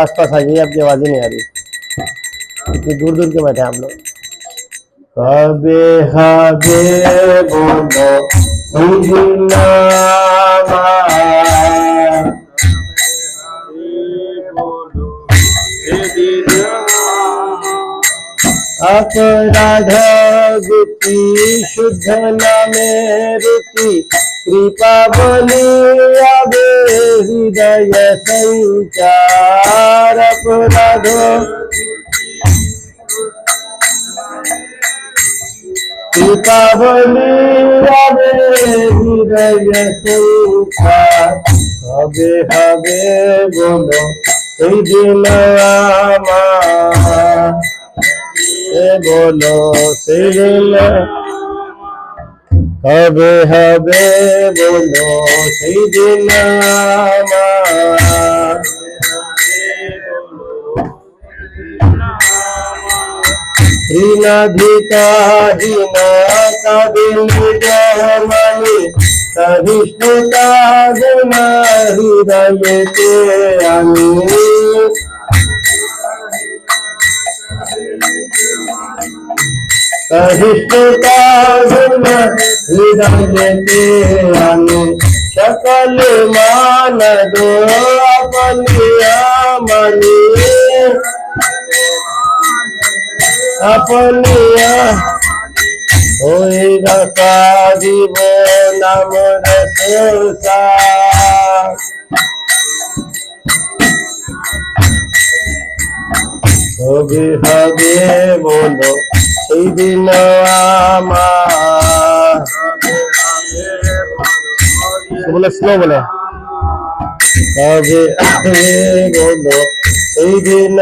आसपास आ जाइए, आपकी आवाज ही नहीं आ रही, इतनी दूर दूर के बैठे हैं आप लोग। कबे हबे बोलो सुनावा, अपराध गुप्ति शुद्ध नामे रुचि कृपा बोली आवे हृदय संचार। अपराध कृपा बोली आवे हृदय संचार। हबे हबे बोलो दिन बोलो दिन, हबे हबे बोलो दिन हीनाधिका हीना कबिलमणि सहिष्णुता गुण हृदय के आनी। सहिष्णुता गुण हृदय के आनी। सकल मान दो अपनिया मनी, अपनिया होएगा का जीव नाम रसोसा। हबे हबे बोलो दिन बोले, स्लो बोले। हबे हबे बोलो दिन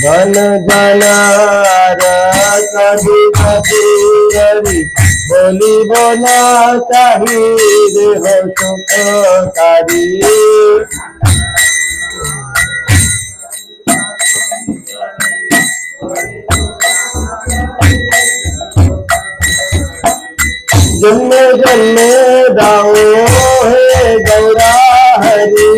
धन जनार कभी कभी रवि बोली बोला चाहिए हो सुखकारी। जन्मे जन्मे दाओ है गौरा हरी,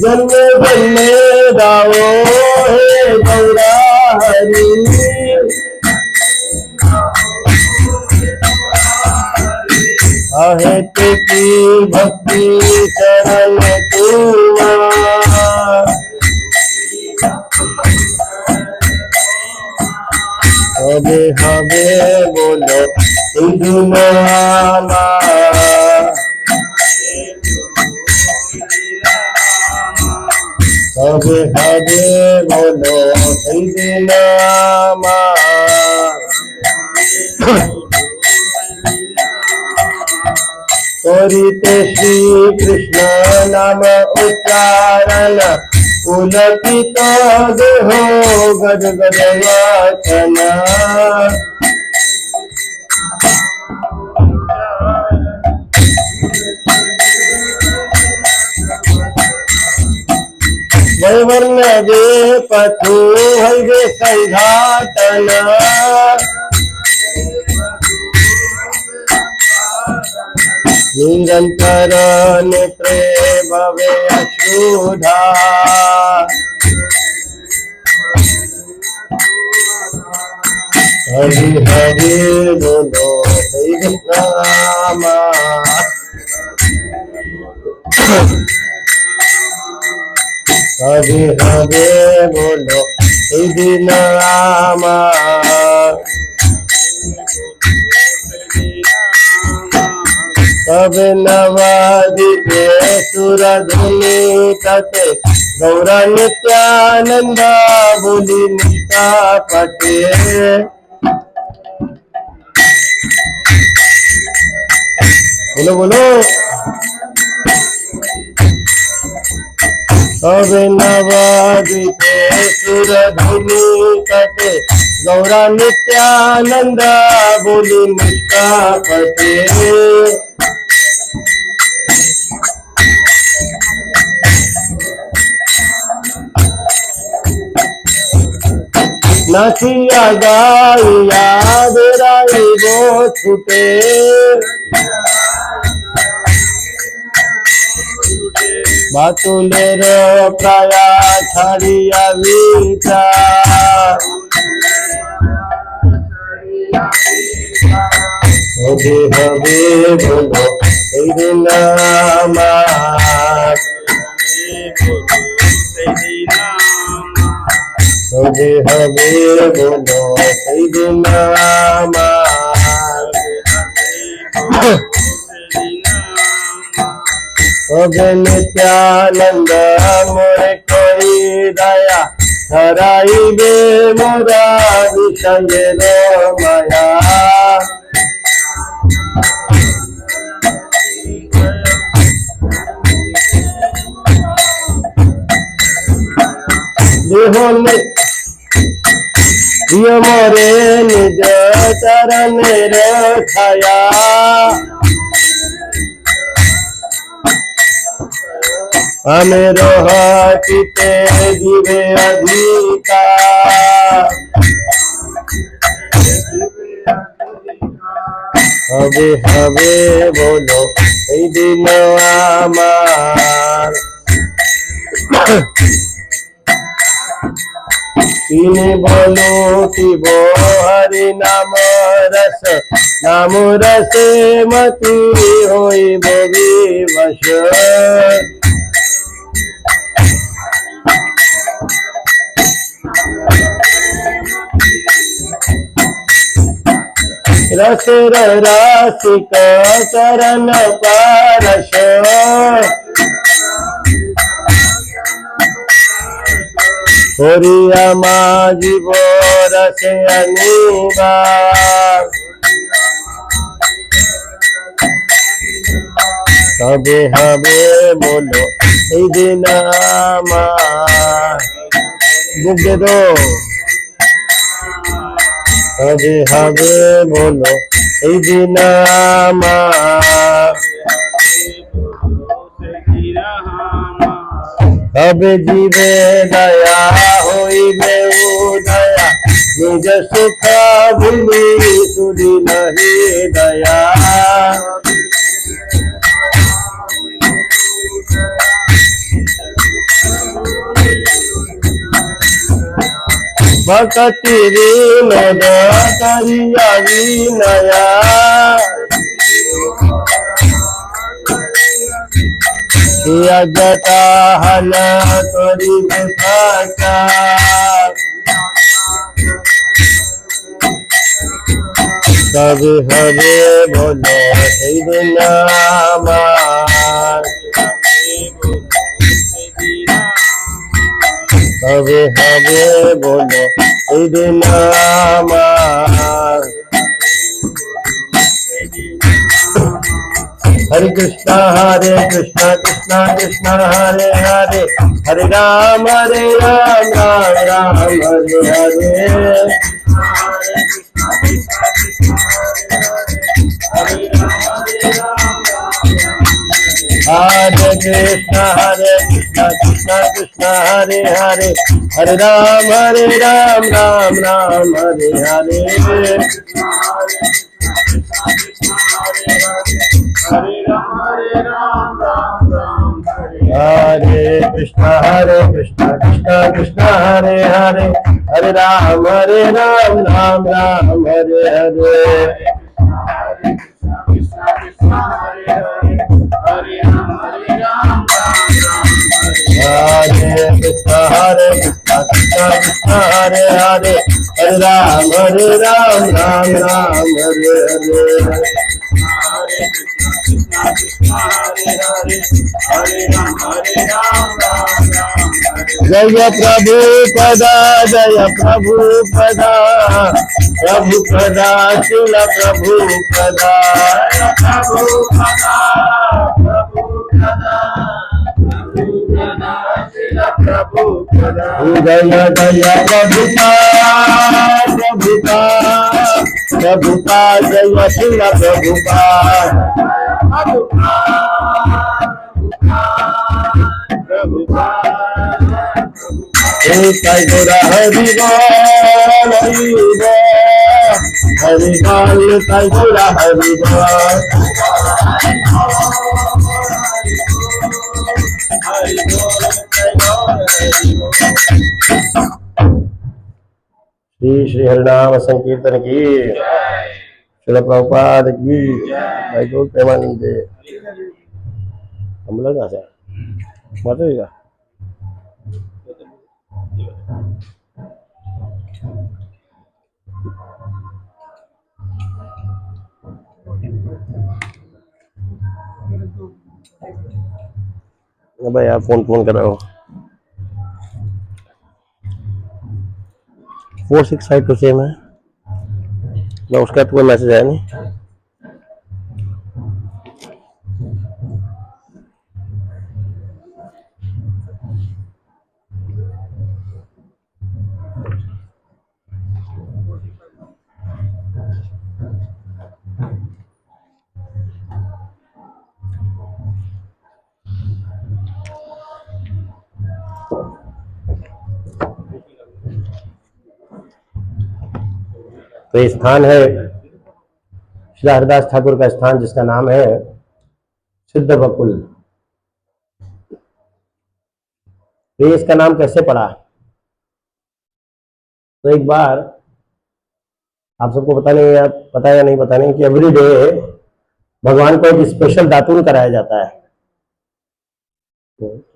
जन्मे जन्मे दाओ है गौरा हरी। अहेत की भक्ति चरण तुमा, हबे हबे बोलो दिन हबे हबे बोलो दिन तोरिते श्री कृष्ण नाम उच्चारण पुलकित देहो गद गद वाचन। वैवर्ण वे पथु हल्गे संघाटन, निरंतर नेत्रे भवे अश्रुधा। हरि हरि बोलो नामा, हरि हरि बोलो नामा। तब नवादिते सुरधुनि तटे गौरा नित्यानंद बोली निष्ठा पटे। बोलो बोलो। तब नवादिते सुरधुनि तटे गौरा नित्यानंद बोली निष्ठा पटे। नाचिया गाइया बेराइबो छुटे बातुलेर प्राया छाड़िया बीता হবে হবে বলো এই দিন আমার হবে হবে বলো এই দিন আমার হবে নিত্যানন্দ মোরে করি দয়া হরাইবে মোরা বিষয়ের মায়া देह में दियो मोरे निज चरण रखाया हमें रोहते जीवे अधिकार हवे हवे बोलो এই দিন আমার তিনি বলো শিব হরি নাম রসে মতি হইব বিবশ रसर रासिक चरण पारश হরিয়া মা জীব রসে আনিবা তবে হবে বলো এই দিন আমার বুকে দো তবে হবে বলো এই দিন আমার হবে জীবে দয়া হইবে উদয়া নিজ সুখ ভুলি সুধি নহি দয়া भक्ति विनोद करिया विनया जटा हल करी भाषा कभी हवे बोलो সেই দিন আমার कभी हवे बोलो সেই দিন আমার हरे कृष्णा कृष्ण कृष्ण हरे हरे हरे राम राम राम हरे हरे हरे कृष्ण कृष्ण कृष्ण हरे हरे हरे राम राम राम हरे हरे हरे कृष्ण कृष्ण कृष्ण हरे हरे हरे राम राम राम हरे हरे हरे कृष्ण कृष्ण कृष्ण हरे हरे हरे राम राम राम हरे हरे जय प्रभु पदा प्रभु पदा शिल प्रभु पदा जय जय प्रभुपा जय शिल प्रभुपा निताय गौर हरि बोल हरि बोल हरि बोल निताय गौर हरि बोल श्री श्री हरिनाम संकीर्तन की श्रील प्रभुपाद की भाई को प्रेमानंद हम लोग से बताइएगा भाई आप फोन कराओ 465 तो सेम है ना उसका तो कोई मैसेज आया नहीं तो ये स्थान है श्री हरिदास ठाकुर का स्थान जिसका नाम है सिद्ध बकुल। तो इसका नाम कैसे पड़ा? तो एक बार आप सबको पता या नहीं पता नहीं कि एवरी डे भगवान को एक स्पेशल दातून कराया जाता है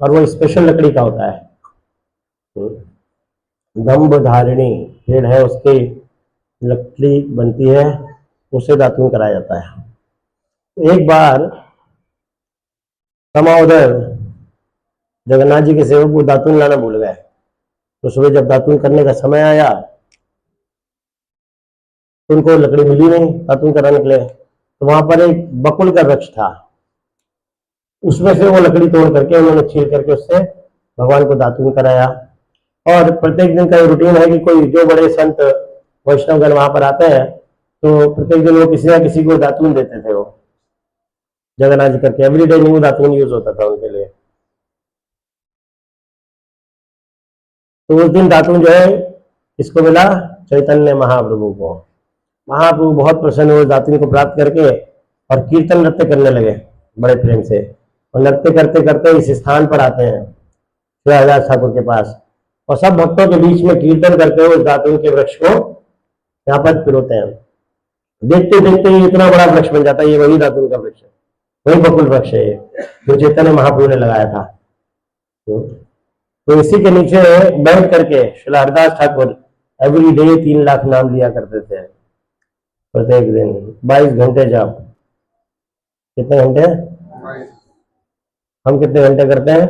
और वो स्पेशल लकड़ी का होता है। दम्भ धारिणी पेड़ है उसकी लकड़ी बनती है उसे दातून कराया जाता है। तो एक बार समाउदर जगन्नाथ जी के सेवक वो दातून लाना भूल गए। तो सुबह जब दातून करने का समय आया तो उनको लकड़ी मिली नहीं दातून कराने के लिए। तो वहां पर एक बकुल का वृक्ष था उसमें से वो लकड़ी तोड़ करके उन्होंने छील करके उससे भगवान को दातून कराया। और प्रत्येक दिन का रूटीन है कि कोई जो बड़े संत वैष्णवगण वहां पर आते हैं तो प्रत्येक दिन वो किसी ना किसी को दातून देते थे। वो जगन्नाथ जी करके एवरीडे न्यू दातून यूज होता था उनके लिए। तो उस दिन दातून जो है किसको मिला? चैतन्य महाप्रभु को। महाप्रभु बहुत प्रसन्न हुए दातून को प्राप्त करके और कीर्तन नृत्य करने लगे बड़े प्रेम से। और नृत्य करते करते इस स्थान पर आते हैं श्री हरिदास ठाकुर के पास और सब भक्तों के बीच में कीर्तन करके उस दातून के वृक्ष को यहाँ पर पिरोते हैं। देखते देखते ही इतना बड़ा वृक्ष बन जाता है। ये वही दातून का वृक्ष है, वही बकुल वृक्ष है जो चैतन्य महाप्रभु ने लगाया था। तो इसी के नीचे बैठ करके श्री हरिदास ठाकुर एवरी डे 3 लाख नाम लिया करते थे प्रत्येक दिन 22 घंटे जब। कितने घंटे? हम कितने घंटे करते हैं?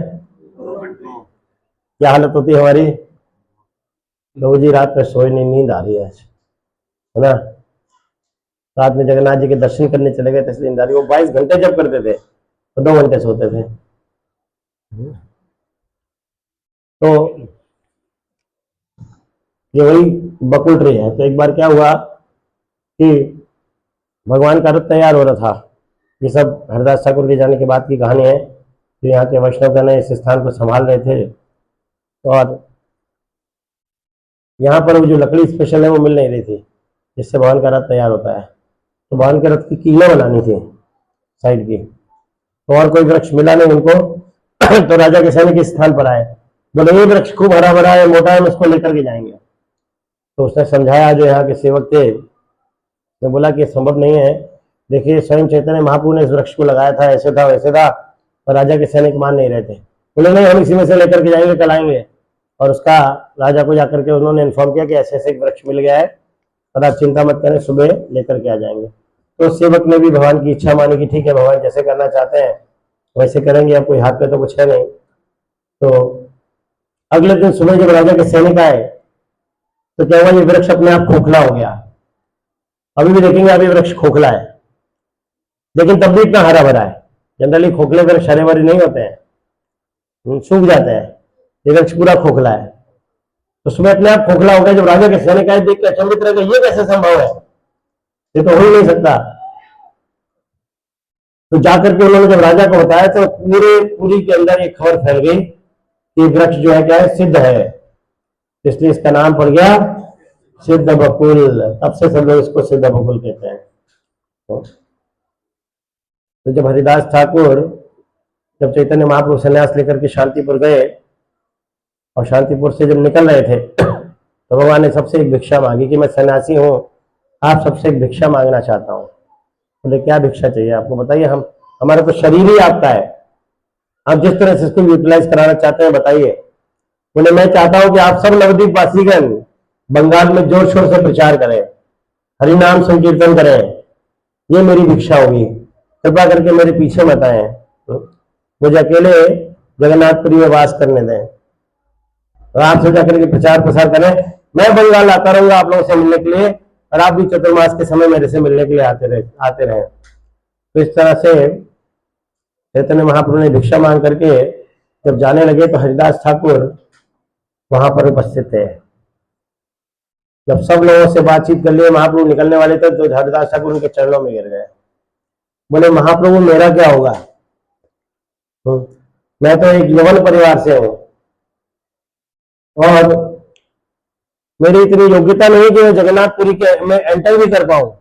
क्या हालत होती है हमारी? लोग जी रात में सोए नहीं, नींद आ रही है ना। रात में जगन्नाथ जी के दर्शन करने चले गए थे नींद आ रही। वो 22 घंटे जब करते थे तो 2 घंटे सोते थे। तो ये वही बकुल ट्री है। तो एक बार क्या हुआ कि भगवान का रथ तैयार हो रहा था। ये सब हरिदास ठाकुर के जाने के बाद की कहानी है। तो यहाँ के वैष्णवगण इस स्थान को संभाल रहे थे और यहाँ पर वो जो लकड़ी स्पेशल है वो मिल नहीं रही थी जिससे भगवान का रथ तैयार होता है। तो भगवान के रथ की कीलें बनानी थी साइड की। तो और कोई वृक्ष मिला नहीं उनको। तो राजा के सैनिक इस स्थान पर आए, बोले ये वृक्ष खूब हरा भरा है, मोटा है, उसको लेकर के जाएंगे। तो उसने समझाया जो यहाँ के सेवक थे, ने बोला कि संभव नहीं है। देखिए स्वयं चैतन्य महाप्रभु ने इस वृक्ष को लगाया था, ऐसे था वैसे था, पर राजा के सैनिक मान नहीं रहे थे। बोले नहीं, हम इसी में से लेकर के जाएंगे, कल आएंगे। और उसका राजा को जाकर के उन्होंने इन्फॉर्म किया कि ऐसे ऐसे एक वृक्ष मिल गया है और आप चिंता मत करें, सुबह लेकर के आ जाएंगे। तो सेवक ने भी भगवान की इच्छा मानी कि ठीक है, भगवान जैसे करना चाहते हैं वैसे करेंगे, अब कोई हाथ में तो कुछ है नहीं। तो अगले दिन सुबह जब राजा के सैनिक आए तो क्या हुआ, ये वृक्ष अपने आप खोखला हो गया। अभी भी देखेंगे अभी वृक्ष खोखला है, लेकिन तब भी इतना हरा भरा है। जनरली खोखले वृक्ष हरे भरे नहीं होते हैं, सूख जाते हैं। ये वृक्ष पूरा खोखला है। तो सुबह अपने आप खोखला हो गया। जब राजा के सैनिक आए देख के अचंभित रह गए, ये कैसे संभव है, ये तो हो ही नहीं सकता। तो जाकर के उन्होंने जब राजा को बताया तो पूरी के अंदर एक खबर फैल गई कि वृक्ष जो है क्या है, सिद्ध है। इसलिए इसका नाम पड़ गया सिद्ध बकुल। तब से सब लोग इसको सिद्ध बकुल कहते हैं। तो जब हरिदास ठाकुर जब चैतन्य महाप्रभु संन्यास लेकर के शांतिपुर गए और शांतिपुर से जब निकल रहे थे तो भगवान ने सबसे एक भिक्षा मांगी कि मैं सन्यासी हूँ, आप सबसे एक भिक्षा मांगना चाहता हूँ। बोले क्या भिक्षा चाहिए आपको, बताइए। हम हमारा तो शरीर ही आपका है, आप जिस तरह से इसको यूटिलाइज कराना चाहते हैं बताइए। बोले मैं चाहता हूं कि आप सब नवद्वीप वासीगण बंगाल में जोर शोर से प्रचार करें, हरिनाम संकीर्तन करें, ये मेरी भिक्षा होगी। कृपा करके मेरे पीछे मत आए, मुझे अकेले जगन्नाथपुरी में वास करने दें और आप सब जाकर के प्रचार प्रसार करें। मैं बंगाल आता रहूंगा आप लोगों से मिलने के लिए और आप भी चतुर्मास के समय मेरे से मिलने के लिए आते रहे। तो इस तरह से चैतन्य महाप्रभु ने भिक्षा मांग करके जब जाने लगे तो हरिदास ठाकुर वहां पर उपस्थित थे। जब सब लोगों से बातचीत कर लिए महाप्रभु निकलने वाले थे तो हरिदास ठाकुर उनके चरणों में गिर गए। बोले महाप्रभु मेरा क्या होगा, मैं तो एक यवन परिवार से हूं और मेरी इतनी योग्यता नहीं कि मैं जगन्नाथपुरी के में एंटर भी कर पाऊं।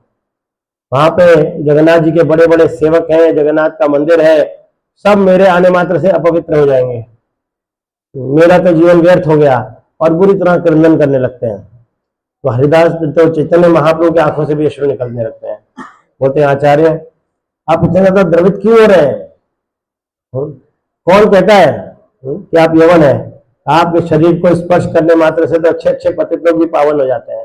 वहां पे जगन्नाथ जी के बड़े बड़े सेवक हैं, जगन्नाथ का मंदिर है, सब मेरे आने मात्र से अपवित्र हो जाएंगे, मेरा तो जीवन व्यर्थ हो गया और बुरी तरह क्रंदन करने लगते हैं। तो हरिदास तो चैतन्य महाप्रभु की आंखों से भी अश्रु निकलने लगते हैं। बोलते हैं आचार्य आप इतने ज्यादा द्रवित क्यों हो रहे हैं, कौन कहता है कि आप यवन है, आपके शरीर को स्पर्श करने मात्र से तो अच्छे अच्छे पतित लोग भी पावन हो जाते हैं।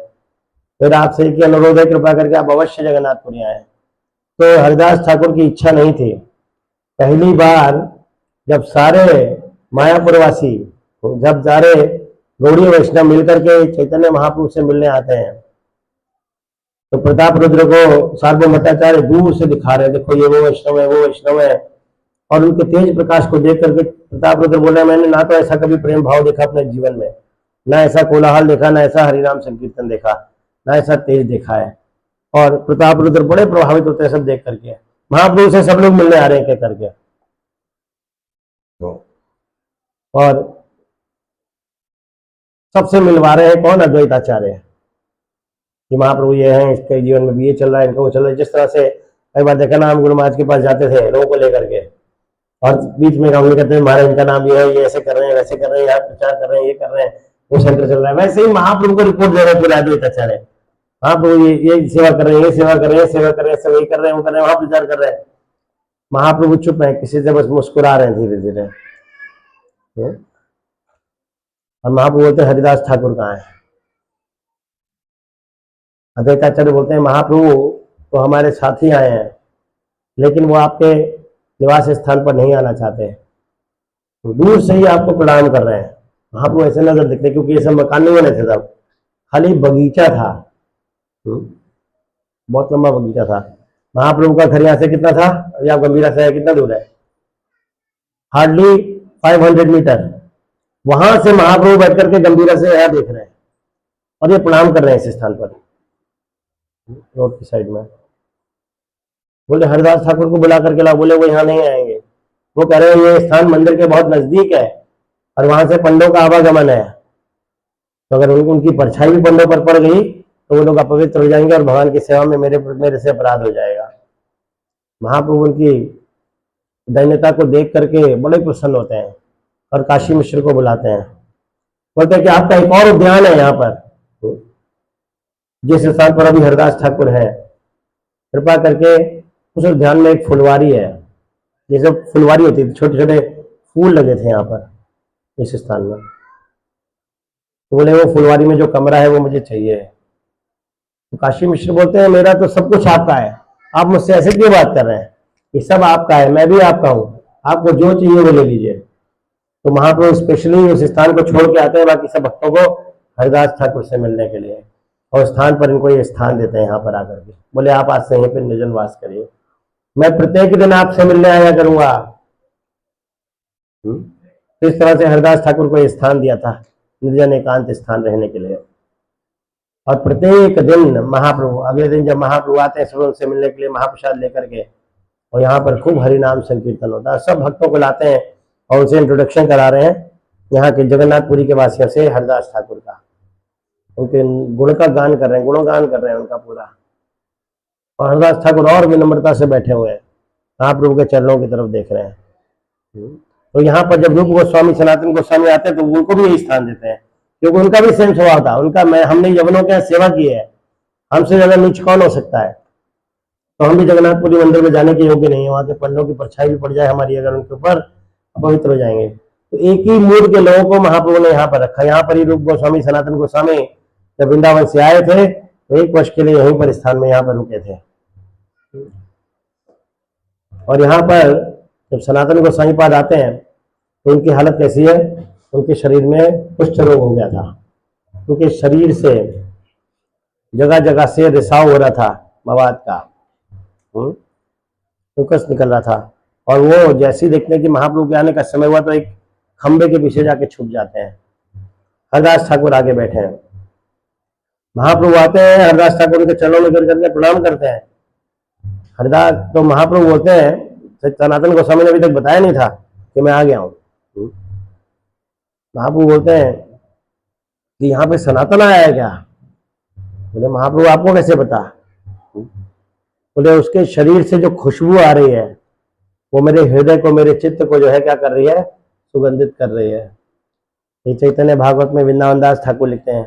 फिर आपसे एक अनुरोध है कृपा करके आप अवश्य जगन्नाथपुरी आए। तो हरिदास ठाकुर की इच्छा नहीं थी। पहली बार जब सारे मायापुरवासी जब सारे गौड़ीय वैष्णव मिलकर के चैतन्य महाप्रभु से मिलने आते हैं तो प्रताप रुद्र को सार्वभौम भट्टाचार्य दूर से दिखा रहे, देखो ये वो वैष्णव है, वो वैष्णव है। और उनके तेज प्रकाश को देख करके प्रताप रुद्र बोले मैंने ना तो ऐसा कभी प्रेम भाव देखा अपने जीवन में, ना ऐसा कोलाहल देखा, ना ऐसा हरिनाम संकीर्तन देखा, ना ऐसा तेज देखा है। और प्रताप रुद्र बड़े प्रभावित होते हैं सब देख करके, महाप्रभु से सब लोग मिलने आ रहे हैं कह करके। और सबसे मिलवा रहे हैं कौन, अद्वैताचार्य कि महाप्रभु ये हैं, इसके जीवन में भी ये चल रहा है, इनका वो चल रहा है। जिस तरह से कई बार देखा ना हम गुरु महाराज के पास जाते थे लोगों को लेकर के और बीच में हम कहते हैं महाराज इनका नाम ये है, ये ऐसे कर रहे हैं, वैसे कर रहे हैं, यहाँ प्रचार कर रहे हैं, ये कर रहे हैं, वो सेंटर चल रहा है। वैसे ही महाप्रभु को रिपोर्ट दे रहे हैं पूरे अद्वैताचार्य, महाप्रभु ये सेवा कर रहे हैं, ये सेवा कर रहे हैं, सेवा कर रहे हैं, सब ये कर रहे हैं, वो कर रहे हैं, वहां प्रचार कर रहे हैं। महाप्रभु चुप है, किसी से बस मुस्कुरा रहे हैं धीरे धीरे। और महाप्रभु बोलते हैं हरिदास ठाकुर कहाँ है। अद्वैताचार्य बोलते हैं महाप्रभु तो हमारे साथ ही आए हैं लेकिन वो आपके निवास स्थान पर नहीं आना चाहते, तो दूर से ही आपको प्रणाम कर रहे हैं। महाप्रभु ऐसे नजर दिखते क्योंकि ये सब मकान नहीं बने थे, तब खाली बगीचा था, बहुत लंबा बगीचा था। महाप्रभु का घर यहाँ से कितना था, अभी आप गंभीरा से कितना दूर है, हार्डली 500 मीटर। वहां से महाप्रभु बैठ करके गंभीरा से यहाँ देख रहे हैं और ये प्रणाम कर रहे हैं इस स्थान पर रोड की साइड में। बोले हरिदास ठाकुर को बुला करके लाओ, बोले वो यहाँ नहीं आएंगे। वो कह रहे हैं ये स्थान मंदिर के बहुत नजदीक है और वहां से पंडों का आवागमन है, तो अगर उनकी परछाई भी पंडों पर पड़ गई तो वो लोग अपवित्र हो जाएंगे और भगवान की सेवा में मेरे से अपराध हो जाएगा। महाप्रभु उनकी दैन्यता को देख करके बड़े प्रसन्न होते हैं और काशी मिश्र को बुलाते हैं, बोलते हैं कि आपका एक और उद्यान है यहाँ पर जिस स्थान पर अभी हरिदास ठाकुर है, कृपा करके उस उद्यान में एक फुलवारी है, जैसे फुलवारी होती थी, छोटे छोटे फूल लगे थे यहाँ पर इस स्थान में। तो बोले वो फुलवारी में जो कमरा है वो मुझे चाहिए। तो काशी मिश्र बोलते हैं मेरा तो सब कुछ आपका है, आप मुझसे ऐसे क्यों बात कर रहे हैं, ये सब आपका है, मैं भी आपका हूँ, आपको जो चाहिए वो ले लीजिए। तो महाप्रभु स्पेशली उस स्थान को छोड़ के आते हैं बाकी सब भक्तों को हरिदास ठाकुर से मिलने के लिए, और स्थान पर इनको ये स्थान देते हैं यहाँ पर आकर के। बोले आप आज से यहीं पर निर्जन वास करिए, मैं प्रत्येक दिन आपसे मिलने आया करूंगा। तो इस तरह से हरिदास ठाकुर को ये स्थान दिया था निर्जन एकांत स्थान रहने के लिए। और प्रत्येक दिन महाप्रभु, अगले दिन जब महाप्रभु आते हैं सब उनसे मिलने के लिए महाप्रसाद लेकर के, और यहाँ पर खूब हरिनाम संकीर्तन होता है। सब भक्तों को लाते हैं और उनसे इंट्रोडक्शन करा रहे हैं यहाँ के जगन्नाथपुरी के वासियों से हरिदास ठाकुर का। उनके गुण का गान कर रहे हैं, गुणगान कर रहे हैं उनका पूरा। और हरदास ठाकुर और विनम्रता से बैठे हुए हैं, महाप्रभु के चरणों की तरफ देख रहे हैं। तो यहाँ पर जब रूप गोस्वामी सनातन गोस्वामी आते हैं तो उनको भी यही स्थान देते हैं, क्योंकि उनका भी सेम स्वभाव था। उनका हमने यवनों के यहाँ सेवा की है, हमसे ज्यादा नीच कौन हो सकता है। तो हम भी जगन्नाथपुरी मंदिर में जाने के योग्य नहीं है, वहां के पंडों की परछाई भी पड़ जाए हमारी अगर उनके ऊपर, अपवित्र हो जाएंगे। तो एक ही मूड के लोगों को महाप्रभु ने यहाँ पर रखा। यहाँ पर ही रूप गोस्वामी सनातन गोस्वामी जब वृंदावन से आए थे तो 1 वर्ष के लिए यहीं पर स्थान में यहाँ पर रुके थे। और यहाँ पर जब सनातन गोस्वामी पाद आते हैं तो उनकी हालत कैसी है, उनके शरीर में कुष्ठ रोग हो गया था, उनके शरीर से जगह जगह से रिसाव हो रहा था, मवाद का मुकस निकल रहा था। और वो जैसे ही देखते हैं कि महाप्रभु के आने का समय हुआ तो एक खंबे के पीछे जाके छुप जाते हैं। हरदास ठाकुर आगे बैठे हैं, महाप्रभु आते हैं, हरदास ठाकुर के चरणों में गिर करके प्रणाम करते हैं। हरदास तो महाप्रभु बोलते हैं, सनातन गोस्वामी ने अभी तक बताया नहीं था कि मैं आ गया हूं। महाप्रभु बोलते हैं कि यहाँ पे सनातन आया है क्या? बोले महाप्रभु आपको कैसे पता? बोले उसके शरीर से जो खुशबू आ रही है वो मेरे हृदय को, मेरे चित्त को जो है क्या कर रही है, सुगंधित कर रही है। ये चैतन्य भागवत में वृंदावन दास ठाकुर लिखते हैं।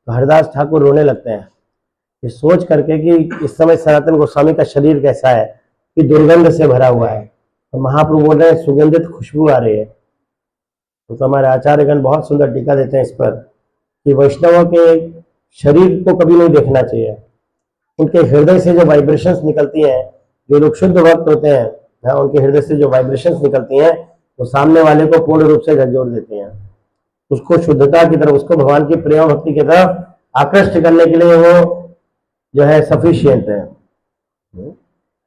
तो हरदास ठाकुर रोने लगते हैं ये सोच करके कि इस समय सनातन गोस्वामी का शरीर कैसा है कि दुर्गंध से भरा हुआ है। तो महाप्रभु बोल रहे हैं सुगंधित खुशबू आ रही है। तो हमारे आचार्यगण बहुत सुंदर टीका देते हैं इस पर कि वैष्णवों के शरीर को कभी नहीं देखना चाहिए, उनके हृदय से जो वाइब्रेशंस निकलती हैं, जो लोग शुद्ध भक्त होते हैं उनके हृदय से जो वाइब्रेशंस निकलती हैं वो सामने वाले को पूर्ण रूप से झकझोर देती हैं, उसको शुद्धता की तरफ, उसको भगवान की प्रेम भक्ति की तरफ आकृष्ट करने के लिए वो जो है सफिशियंट है।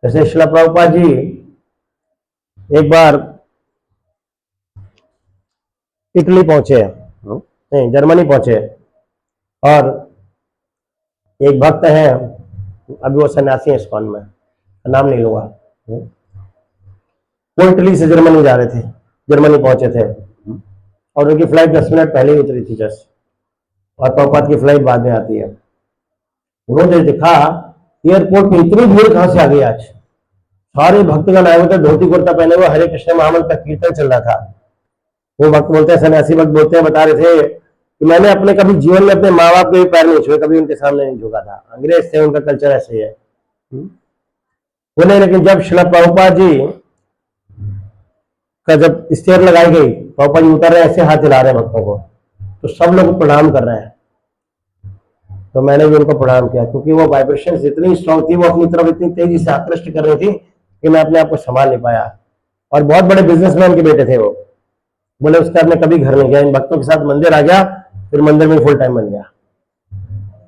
जैसे श्रील प्रभुपाद जी एक बार इटली पहुंचे, नहीं जर्मनी पहुंचे, और एक भक्त है, अभी वो सन्यासी है इस्कॉन में, नाम नहीं लूंगा, वो इटली से जर्मनी जा रहे थे, जर्मनी पहुंचे थे और उनकी फ्लाइट 10 मिनट पहले ही उतरी थी जस्ट, और प्रभुपाद की फ्लाइट बाद में आती है। उन्होंने देखा एयरपोर्ट पे इतनी भीड़ कहां से आ गई आज, सारे भक्तगण आए हुए थे, धोती कुर्ता पहने हुए, हरे कृष्ण महामंत्र का कीर्तन चल रहा था। वो भक्त बोलते हैं, सन्यासी भक्त बोलते हैं, बता रहे थे कि मैंने अपने कभी जीवन में अपने माँ बाप के भी पैर नहीं छुए, कभी उनके सामने नहीं झुका था, अंग्रेज थे, उनका कल्चर ऐसे ही है। बोले लेकिन जब श्रील प्रभुपाद जी का जब स्टेयर लगाई गई, प्रभुपाद जी उतर रहे हैं, ऐसे हाथ हिला रहे हैं भक्तों को, तो सब लोग प्रणाम कर रहे हैं। तो मैंने भी उनको प्रणाम किया, क्योंकि वो वाइब्रेशन इतनी स्ट्रॉन्ग थी, वो अपनी तरफ इतनी तेजी से आकृष्ट कर रही थी कि मैं अपने आप को संभाल नहीं पाया। और बहुत बड़े बिजनेसमैन के बेटे थे वो। बोले उसके बाद में कभी घर नहीं गया, इन भक्तों के साथ मंदिर आ गया, फिर मंदिर में फुल टाइम बन गया।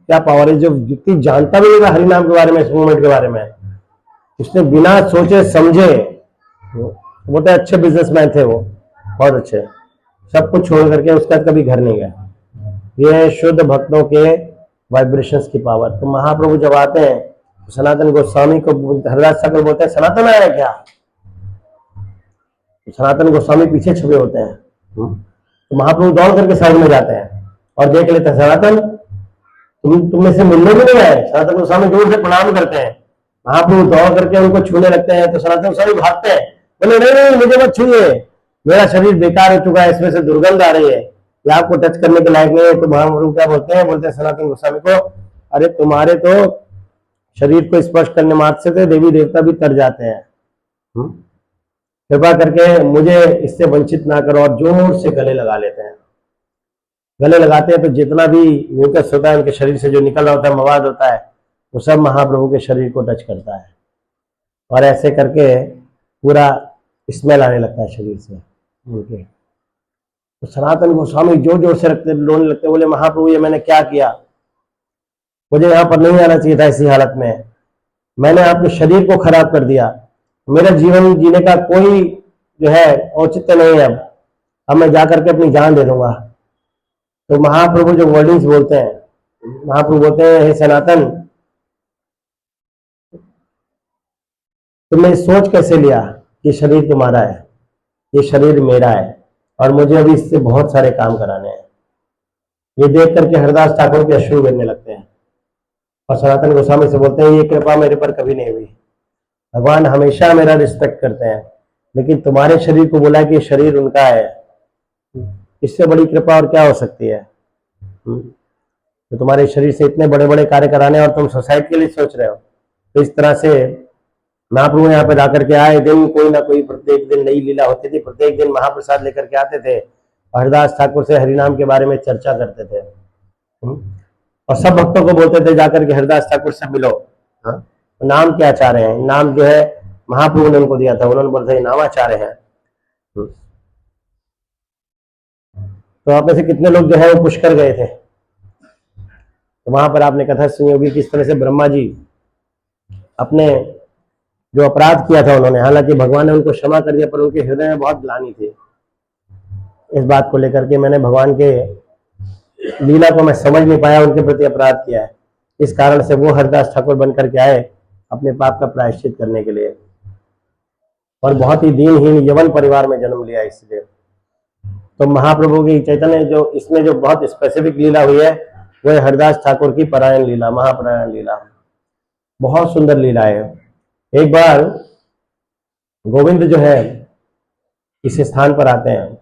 क्या पावर है, जो व्यक्ति जानता भी नहीं हरिनाम के बारे में, इस मूवमेंट के बारे में, उसने बिना सोचे समझे, वो तो अच्छे बिजनेसमैन थे, वो बहुत अच्छे, सब कुछ छोड़ करके उसके बाद कभी घर नहीं गया। ये शुद्ध भक्तों के वाइब्रेशंस की पावर। तो महाप्रभु जब आते हैं तो सनातन गोस्वामी को हरदास ठाकुर बोलते हैं, सनातन आया क्या? तो सनातन गोस्वामी पीछे छुपे होते हैं। तो महाप्रभु दौड़ करके साइड में जाते हैं और देख लेते हैं, सनातन तुम में से मिलने भी नहीं आए। सनातन गोस्वामी जोर से प्रणाम करते हैं, महाप्रभु दौड़ करके उनको छूने लगते हैं। तो सनातन गोस्वामी भागते हैं, बोले नहीं नहीं मुझे मत छूइए, मेरा शरीर बेकार हो चुका है, इसमें से दुर्गंध आ रही है, ये आपको टच करने के लायक नहीं है। तो महाप्रभु क्या बोलते हैं, बोलते हैं सनातन गोस्वामी को, अरे तुम्हारे तो शरीर को स्पर्श करने मात्र से देवी देवता भी तर जाते हैं, कृपा करके मुझे इससे वंचित ना करो। और जोर से गले लगा लेते हैं। गले लगाते हैं तो जितना भी म्यूकस होता है उनके शरीर से, जो निकल रहा होता है, मवाद होता है, वो सब महाप्रभु के शरीर को टच करता है और ऐसे करके पूरा स्मेल आने लगता है शरीर से उनके। तो सनातन गोस्वामी जोर जोर से रोने लगते, बोले महाप्रभु ये मैंने क्या किया, मुझे यहाँ पर नहीं आना चाहिए था इसी हालत में, मैंने आपके शरीर को खराब कर दिया, मेरा जीवन जीने का कोई जो है औचित्य नहीं है, अब मैं जाकर के अपनी जान दे दूंगा। तो महाप्रभु जो वर्डिंग्स बोलते हैं, महाप्रभु बोलते हैं, हे सनातन तुमने सोच कैसे लिया कि शरीर तुम्हारा है, ये शरीर मेरा है और मुझे अभी इससे बहुत सारे काम कराने हैं। ये देख करके हरदास ठाकुर के अश्रु गिरने लगते हैं और सनातन गोस्वामी से बोलते हैं ये कृपा मेरे पर कभी नहीं हुई, भगवान हमेशा मेरा रिस्पेक्ट करते हैं, लेकिन तुम्हारे शरीर को बोला कि शरीर उनका है, इससे बड़ी कृपा और क्या हो सकती है। तो तुम्हारे शरीर से इतने बड़े बड़े कार्य कराने और तुम सोसाइटी के लिए सोच रहे हो। तो इस तरह से महाप्रभु यहाँ पे जाकर के आए दिन कोई ना कोई प्रत्येक दिन नई लीला होती थी, प्रत्येक दिन महाप्रसाद लेकर के आते थे, हरदास ठाकुर से हरिनाम के बारे में चर्चा करते थे और सब भक्तों को बोलते थे जाकर के हरदास ठाकुर से मिलो। हाँ? नाम क्या आचार्य हैं, नाम जो है महाप्रभु ने उनको दिया था, उन्होंने बोला था नामाचार्य हैं। तो आप में से कितने लोग जो है वो पुष्कर गए थे? तो वहां पर आपने कथा सुनी होगी किस तरह से ब्रह्मा जी अपने जो अपराध किया था उन्होंने, हालांकि भगवान ने उनको क्षमा कर दिया, पर उनके हृदय में बहुत ग्लानि थी इस बात को लेकर के मैंने भगवान के लीला को मैं समझ नहीं पाया, उनके प्रति अपराध किया है। इस कारण से वो हरदास ठाकुर बन करके आए अपने पाप का प्रायश्चित करने के लिए, और बहुत ही दीनहीन यवन परिवार में जन्म लिया इसलिए। तो महाप्रभु की चैतन्य जो इसमें जो बहुत स्पेसिफिक लीला हुई है वो है हरदास ठाकुर की परायण लीला, महापरायण लीला, बहुत सुंदर लीला है। एक बार गोविंद जो है इस स्थान पर आते हैं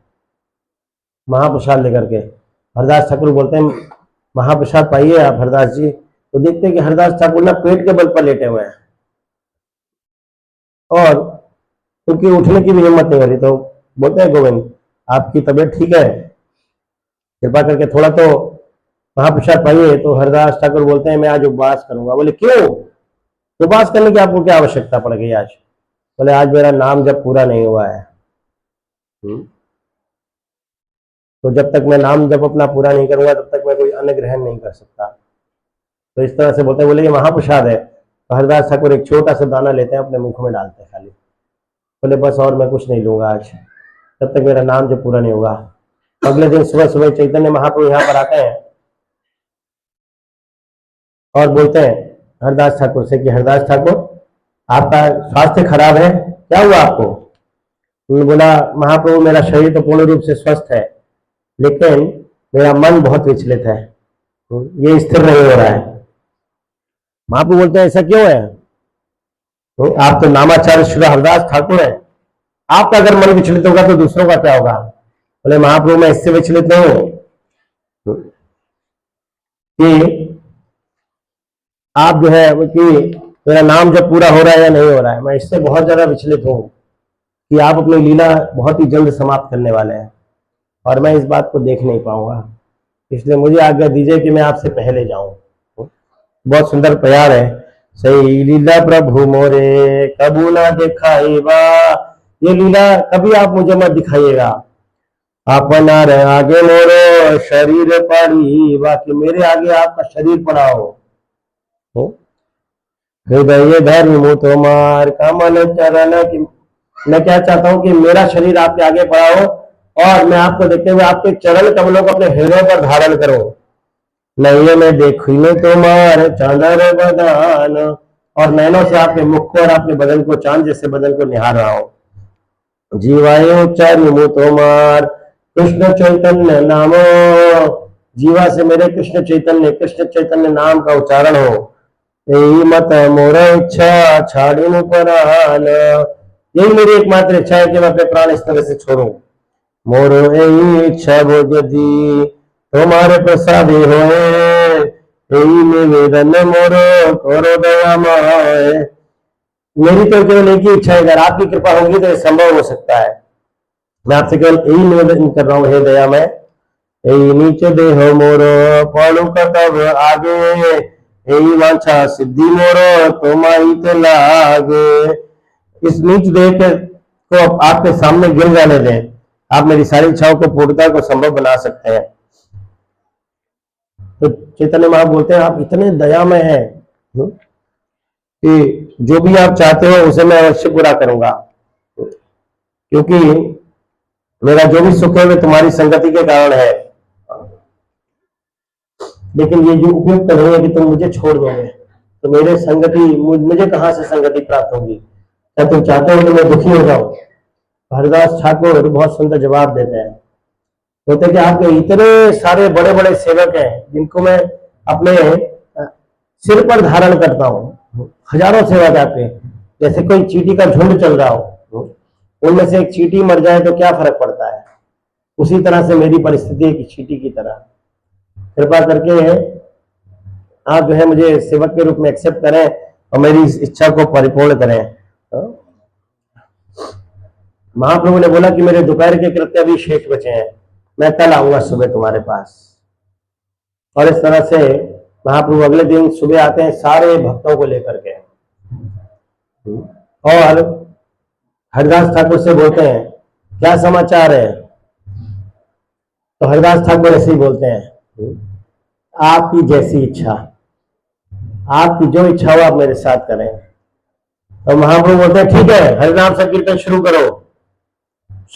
महाप्रसाद लेकर के, हरदास ठाकुर बोलते हैं महाप्रसाद पाइए आप हरदास जी। तो देखते हैं कि हरदास ठाकुर ना पेट के बल पर लेटे हुए हैं और उनकी उठने की भी हिम्मत नहीं हो रही। तो बोलते हैं गोविंद आपकी तबीयत ठीक है, कृपा करके थोड़ा तो महाप्रसाद पाइए। तो हरदास ठाकुर बोलते हैं मैं आज उपवास करूंगा। बोले क्यों, उपवास करने की आपको क्या आवश्यकता पड़ गई आज? बोले आज मेरा नाम जब पूरा नहीं हुआ है। तो जब तक मैं नाम जब अपना पूरा नहीं करूंगा तब तक मैं कोई अन्न ग्रहण नहीं कर सकता। तो इस तरह से बोलते हैं, बोले ये महाप्रसाद है। तो हरदास ठाकुर एक छोटा सा दाना लेते हैं अपने मुख में डालते हैं खाली, बोले बस और मैं कुछ नहीं लूंगा आज तब तक मेरा नाम जब पूरा नहीं होगा। अगले दिन सुबह सुबह चैतन्य महाप्रभु यहाँ पर आते हैं और बोलते हैं हरदास ठाकुर से कि हरदास ठाकुर आपका स्वास्थ्य खराब है, क्या हुआ आपको? उन्होंने बोला महाप्रभु मेरा शरीर तो पूर्ण रूप से स्वस्थ है लेकिन मेरा मन बहुत विचलित है, ये स्थिर नहीं हो रहा है। महाप्रभु बोलते हैं ऐसा क्यों है? आप तो नामाचार्य श्री हरदास ठाकुर है, आपका अगर मन विचलित होगा तो दूसरों का क्या होगा? बोले महाप्रभु मैं इससे विचलित नहीं हूं कि आप जो है कि मेरा नाम जब पूरा हो रहा है या नहीं हो रहा है, मैं इससे बहुत ज्यादा विचलित हूं कि आप अपनी लीला बहुत ही जल्द समाप्त करने वाले हैं और मैं इस बात को देख नहीं पाऊंगा, इसलिए मुझे आज्ञा दीजिए कि मैं आपसे पहले जाऊं। बहुत सुंदर प्यार है। सही लीला प्रभु मोरे कबू ना दिखाईबा, ये लीला कभी आप मुझे मत दिखाइएगा। अपना आगे मोरो शरीर पड़ी, बाकी मेरे आगे आपका शरीर पड़ा हो। हृदय धर्म तुम्हार कमल चरण की, मैं क्या चाहता हूं कि मेरा शरीर आपके आगे पड़ा हो और मैं आपको देखते हुए आपके चरण कमलों को अपने हृदय पर धारण करो। नहीं मैं देखी में तुम्हार चांदर बदान, और नैनों से आपके मुख को और आपके बदन को चांद जैसे बदन को निहार रहा हो। जीवायु चरण तुम्हार कृष्ण चैतन्य नामो, जीवा से मेरे कृष्ण चैतन्य नाम का उच्चारण हो। यही मत मोर इच्छा छाड़ी प्राण, यही मेरी एकमात्र इच्छा है कि मैं अपने प्राण इस तरह से छोड़ूं। मोर यही इच्छा वो यदि तुम्हारे प्रसाद होए, यही निवेदन मोरो करो दयामय। मेरी तो केवल एक ही इच्छा है, अगर आपकी कृपा होगी तो ये संभव हो सकता है। मैं आपसे केवल यही निवेदन कर रहा हूँ, हे दयामय यही नीचे देहो मोरो पड़ू कतब आगे, यही वांछा सिद्धि मोरो तुम्हारी तो लागे। इस नीच देह को आपके सामने गिर जाने दें, आप मेरी सारी इच्छाओं को पूर्णता को संभव बना सकते हैं। तो चैतन्य महाप्रभु बोलते हैं आप इतने दयामय हैं कि जो भी आप चाहते हो उसे मैं अवश्य पूरा करूंगा, क्योंकि मेरा जो भी सुख है वो तुम्हारी संगति के कारण है। लेकिन ये जो उपयुक्त नहीं है कि तुम मुझे छोड़ दोगे, तो मेरे संगति मुझे कहां से संगति प्राप्त होगी? क्या तुम चाहते हो कि मैं दुखी हो जाऊं? हरदास ठाकुर बहुत सुंदर जवाब देते हैं, बोलते कि आपके इतने सारे बड़े बड़े सेवक हैं जिनको मैं अपने सिर पर धारण करता हूँ, हजारों सेवक आपके, जैसे कोई चींटी का झुंड चल रहा हो, उनमें से एक चींटी मर जाए तो क्या फर्क पड़ता है, उसी तरह से मेरी परिस्थिति है कि चींटी की तरह। कृपा करके आप जो है मुझे सेवक के रूप में एक्सेप्ट करें और मेरी इस इच्छा को परिपूर्ण करें। महाप्रभु ने बोला कि मेरे दोपहर के कृत्य अभी शेष बचे हैं, मैं कल आऊंगा सुबह तुम्हारे पास। और इस तरह से महाप्रभु अगले दिन सुबह आते हैं सारे भक्तों को लेकर के, और हरिदास ठाकुर से बोलते हैं क्या समाचार है। तो हरिदास ठाकुर ऐसे ही बोलते हैं, आपकी जैसी इच्छा, आपकी जो इच्छा हो आप मेरे साथ करें। तो महाप्रभु बोलते हैं ठीक है, हरिनाम संकीर्तन शुरू करो।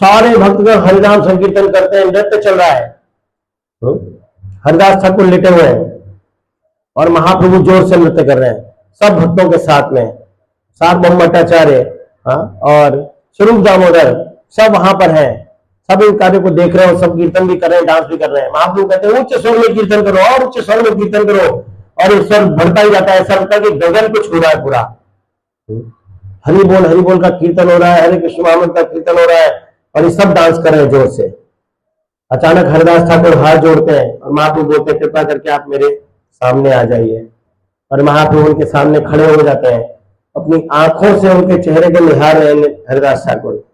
सारे भक्तगण हरिनाम संकीर्तन करते हैं, नृत्य चल रहा है, हरिदास ठाकुर लेटे हुए हैं और महाप्रभु जोर से नृत्य कर रहे हैं सब भक्तों के साथ में। सार्वभौम भट्टाचार्य और स्वरूप दामोदर सब वहां पर हैं, सब इन कार्यों को देख रहे हैं और सब कीर्तन भी कर रहे हैं, डांस भी कर रहे हैं। महाप्रभु कहते हैं उच्च स्वर में कीर्तन करो और उच्च स्वर में कीर्तन करो, और इस स्वर बढ़ता ही जाता है, ऐसा लगता है कि गगन को छू रहा है पूरा। हरि बोल का कीर्तन हो रहा है, हरे कृष्ण महामंत्र का कीर्तन हो रहा है, और ये सब डांस कर रहे हैं जोर से। अचानक हरिदास ठाकुर हाथ जोड़ते हैं और महाप्रभु बोलते हैं कृपा करके आप मेरे सामने आ जाइए। और महाप्रभु उनके सामने खड़े हो जाते हैं, अपनी आंखों से उनके चेहरे को निहार रहे हैं हरिदास ठाकुर,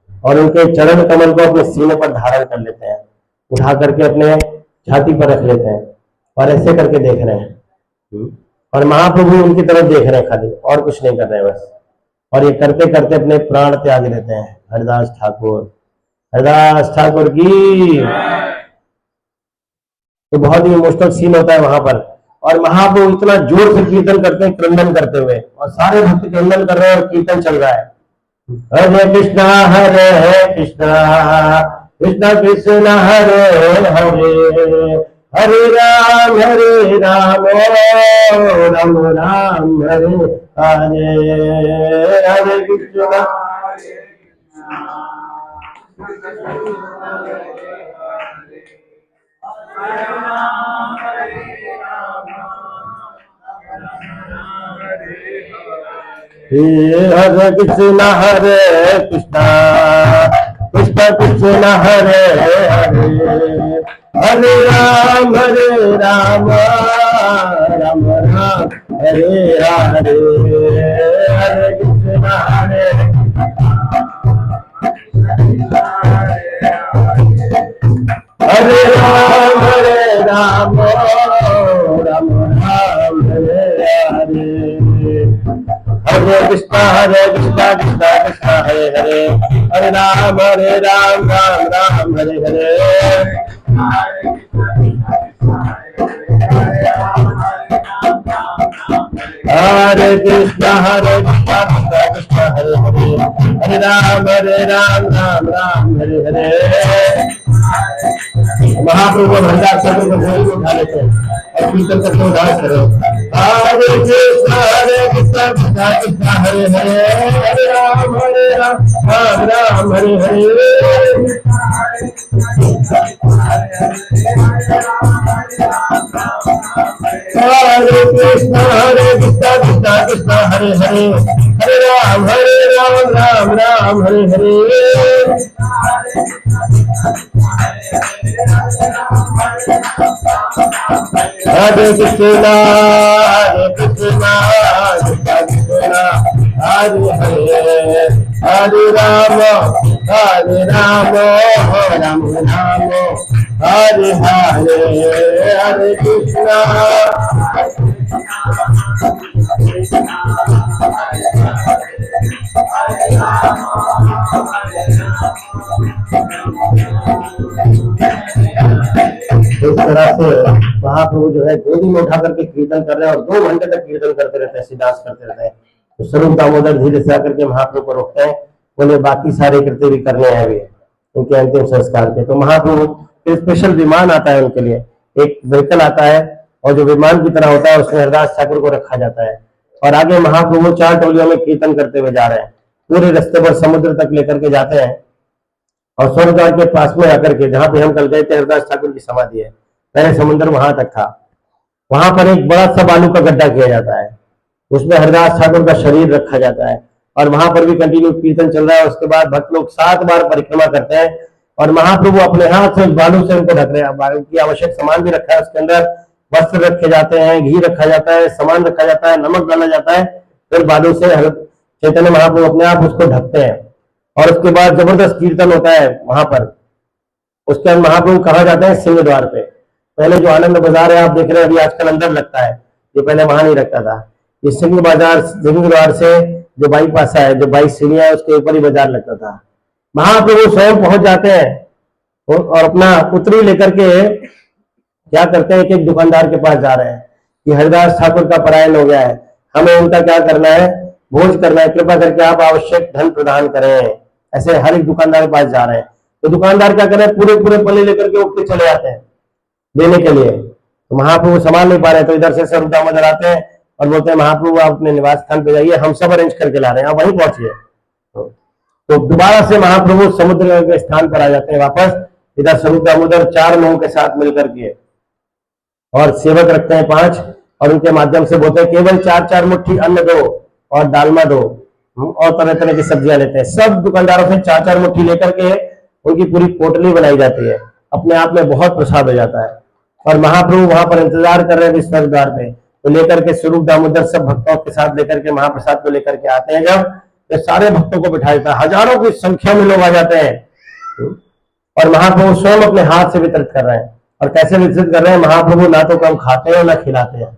और उनके चरण कमल को अपने सीने पर धारण कर लेते हैं, उठा करके अपने छाती पर रख लेते हैं और ऐसे करके देख रहे हैं। और महाप्रभु उनकी तरफ देख रहे हैं खाली, और कुछ नहीं कर रहे बस। और ये करते करते अपने प्राण त्याग देते हैं हरिदास ठाकुर। हरिदास ठाकुर की। तो बहुत ही इमोशनल सीन होता है वहां पर, और महाप्रभु इतना जोर से कीर्तन करते हैं क्रंदन करते हुए, और सारे भक्त क्रंदन कर रहे हैं और कीर्तन चल रहा है। हरे कृष्णा कृष्णा कृष्ण हरे हरे, हरे राम राम राम हरे हरे, हरे कृष्णा हरे कृष्णा कृष्ण कृष्ण हरे हरे, हरे राम राम राम हरे हरे, हरे कृष्णा हरे राम राम राम हरे हरे, हरे कृष्णा कृष्णा कृष्ण हरे हरे, हरे राम राम राम हरे हरे। हरे कृष्णा कृष्ण कृष्ण हरे हरे, हरे राम राम हरे हरे। महाप्रभु हरिदास ठाकुर को गोद में उठा लेते हैं और कीर्तन करते हुए डांस करो। हरे कृष्णा कृष्ण हरे हरे, हरे राम राम हरे हरे। हरे कृष्णा कृष्ण हरे हरे, हरे राम राम हरे हरे। हरे कृष्णा कृष्ण हरे हरे, हरे राम राम हरे हरे, हरे कृष्णा। इस तरह से महाप्रभु जो है गोदी में उठा करके कीर्तन कर रहे हैं और 2 घंटे तक कीर्तन करते रहते हैं, डांस करते रहते हैं। तो स्वरूप दामोदर धीरे से आकर के महाप्रभु को रोकते हैं, बोले बाकी सारे कृत्य भी करने हैं अभी उनके अंतिम संस्कार के। तो महाप्रभु स्पेशल विमान आता है उनके लिए, एक व्हीकल आता है और जो विमान की तरह होता है उसमें हरिदास ठाकुर को रखा जाता है, और आगे महाप्रभु 4 टोलियों में कीर्तन करते हुए जा रहे हैं, पूरे रास्ते पर समुद्र तक लेकर के जाते हैं। और स्वर्गद्वार के पास में आकर के, जहां पे हम कल गए थे, हरदास ठाकुर की समाधि है, पहले समुद्र वहां तक था। वहां पर एक बड़ा सा बालू का गड्ढा किया जाता है, उसमें हरदास ठाकुर का शरीर रखा जाता है, और वहां पर भी कंटिन्यू कीर्तन चल रहा है। उसके बाद भक्त लोग 7 बार परिक्रमा करते हैं, और महाप्रभु अपने हाथ से उस बालू से उनको ढक रहे हैं। बालू की आवश्यक सामान भी रखा है, उसके अंदर वस्त्र रखे जाते हैं, घी रखा जाता है, सामान रखा जाता है, नमक डाला जाता है, फिर बालू से चैतन्य महाप्रभु अपने आप उसको ढकते हैं। और उसके बाद जबरदस्त कीर्तन होता है वहां पर। उसके बाद महाप्रभु कहा जाते हैं सिंह द्वार पे। पहले जो आनंद बाजार है आप देख रहे हैं अभी आजकल अंदर लगता है, ये पहले वहां नहीं लगता था। ये सिंह द्वार से जो बाईपास है, जो 22 सीढ़ियां है, उसके ऊपर ही बाजार लगता था। महाप्रभु स्वयं पहुंच जाते हैं और अपना पुत्री लेकर के क्या करते हैं, एक दुकानदार के पास जा रहे हैं कि हरिदास ठाकुर का पलायन हो गया है, हमें उनका क्या करना है, भोज करना है, कृपा करके आप आवश्यक धन प्रदान करें। ऐसे हर एक दुकानदार के पास जा रहे हैं, तो दुकानदार क्या कर रहे हैं, पूरे पूरे पल्ले लेकर के उठते चले जाते हैं देने के लिए। तो महाप्रभु संभाल नहीं पा रहे, तो इधर से स्वरूप दामोदर आते हैं और बोलते हैं महाप्रभु आप अपने निवास स्थान पे जाइए, हम सब अरेंज करके ला रहे हैं, आप वहीं पहुंचिए। तो दोबारा से महाप्रभु समुद्र के स्थान पर आ जाते हैं वापस। इधर स्वरूप दामोदर 4 लोगों के साथ मिलकर के, और सेवक रखते हैं 5, और उनके माध्यम से बोलते हैं केवल 4-4 मुट्ठी अन्न दो और डालमा दो, और तरह तरह की सब्जियां लेते हैं। सब दुकानदारों से 4-4 मुट्ठी लेकर के उनकी पूरी पोटली बनाई जाती है, अपने आप में बहुत प्रसाद हो जाता है। और महाप्रभु वहां पर इंतजार कर रहे हैं स्वर्गद्वार पे, तो लेकर के स्वरूप दामोदर सब भक्तों के साथ लेकर के महाप्रसाद को लेकर के आते हैं। जब तो सारे भक्तों को बिठा देता है, हजारों की संख्या में लोग आ जाते हैं, और महाप्रभु स्वयं अपने हाथ से वितरित कर रहे हैं। और कैसे वितरित कर रहे हैं, महाप्रभु ना तो कम खाते हैं ना खिलाते हैं,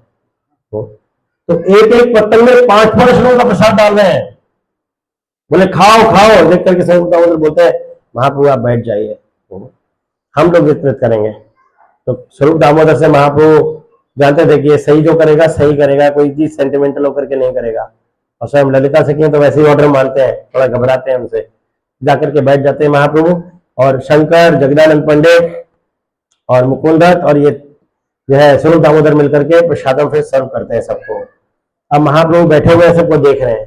तो एक एक पत्तल में 5-5 लोगों का प्रसाद डाल रहे हैं। बोले खाओ खाओ, देख करके स्वरूप दामोदर बोलते हैं महाप्रभु आप बैठ जाइए, हम लोग वितरित करेंगे। तो स्वरूप दामोदर से महाप्रभु जानते थे कि ये सही जो करेगा सही करेगा, कोई चीज सेंटिमेंटल होकर के नहीं करेगा। और स्वयं ललिता से किए तो वैसे ही ऑर्डर मानते हैं, थोड़ा घबराते हैं उनसे, जाकर के बैठ जाते हैं महाप्रभु। और शंकर, जगदानंद पंडित और मुकुंदत और ये जो है स्वरूप दामोदर मिलकर के प्रसादम फिर सर्व करते हैं सबको। अब महाप्रभु बैठे हुए सबको देख रहे हैं,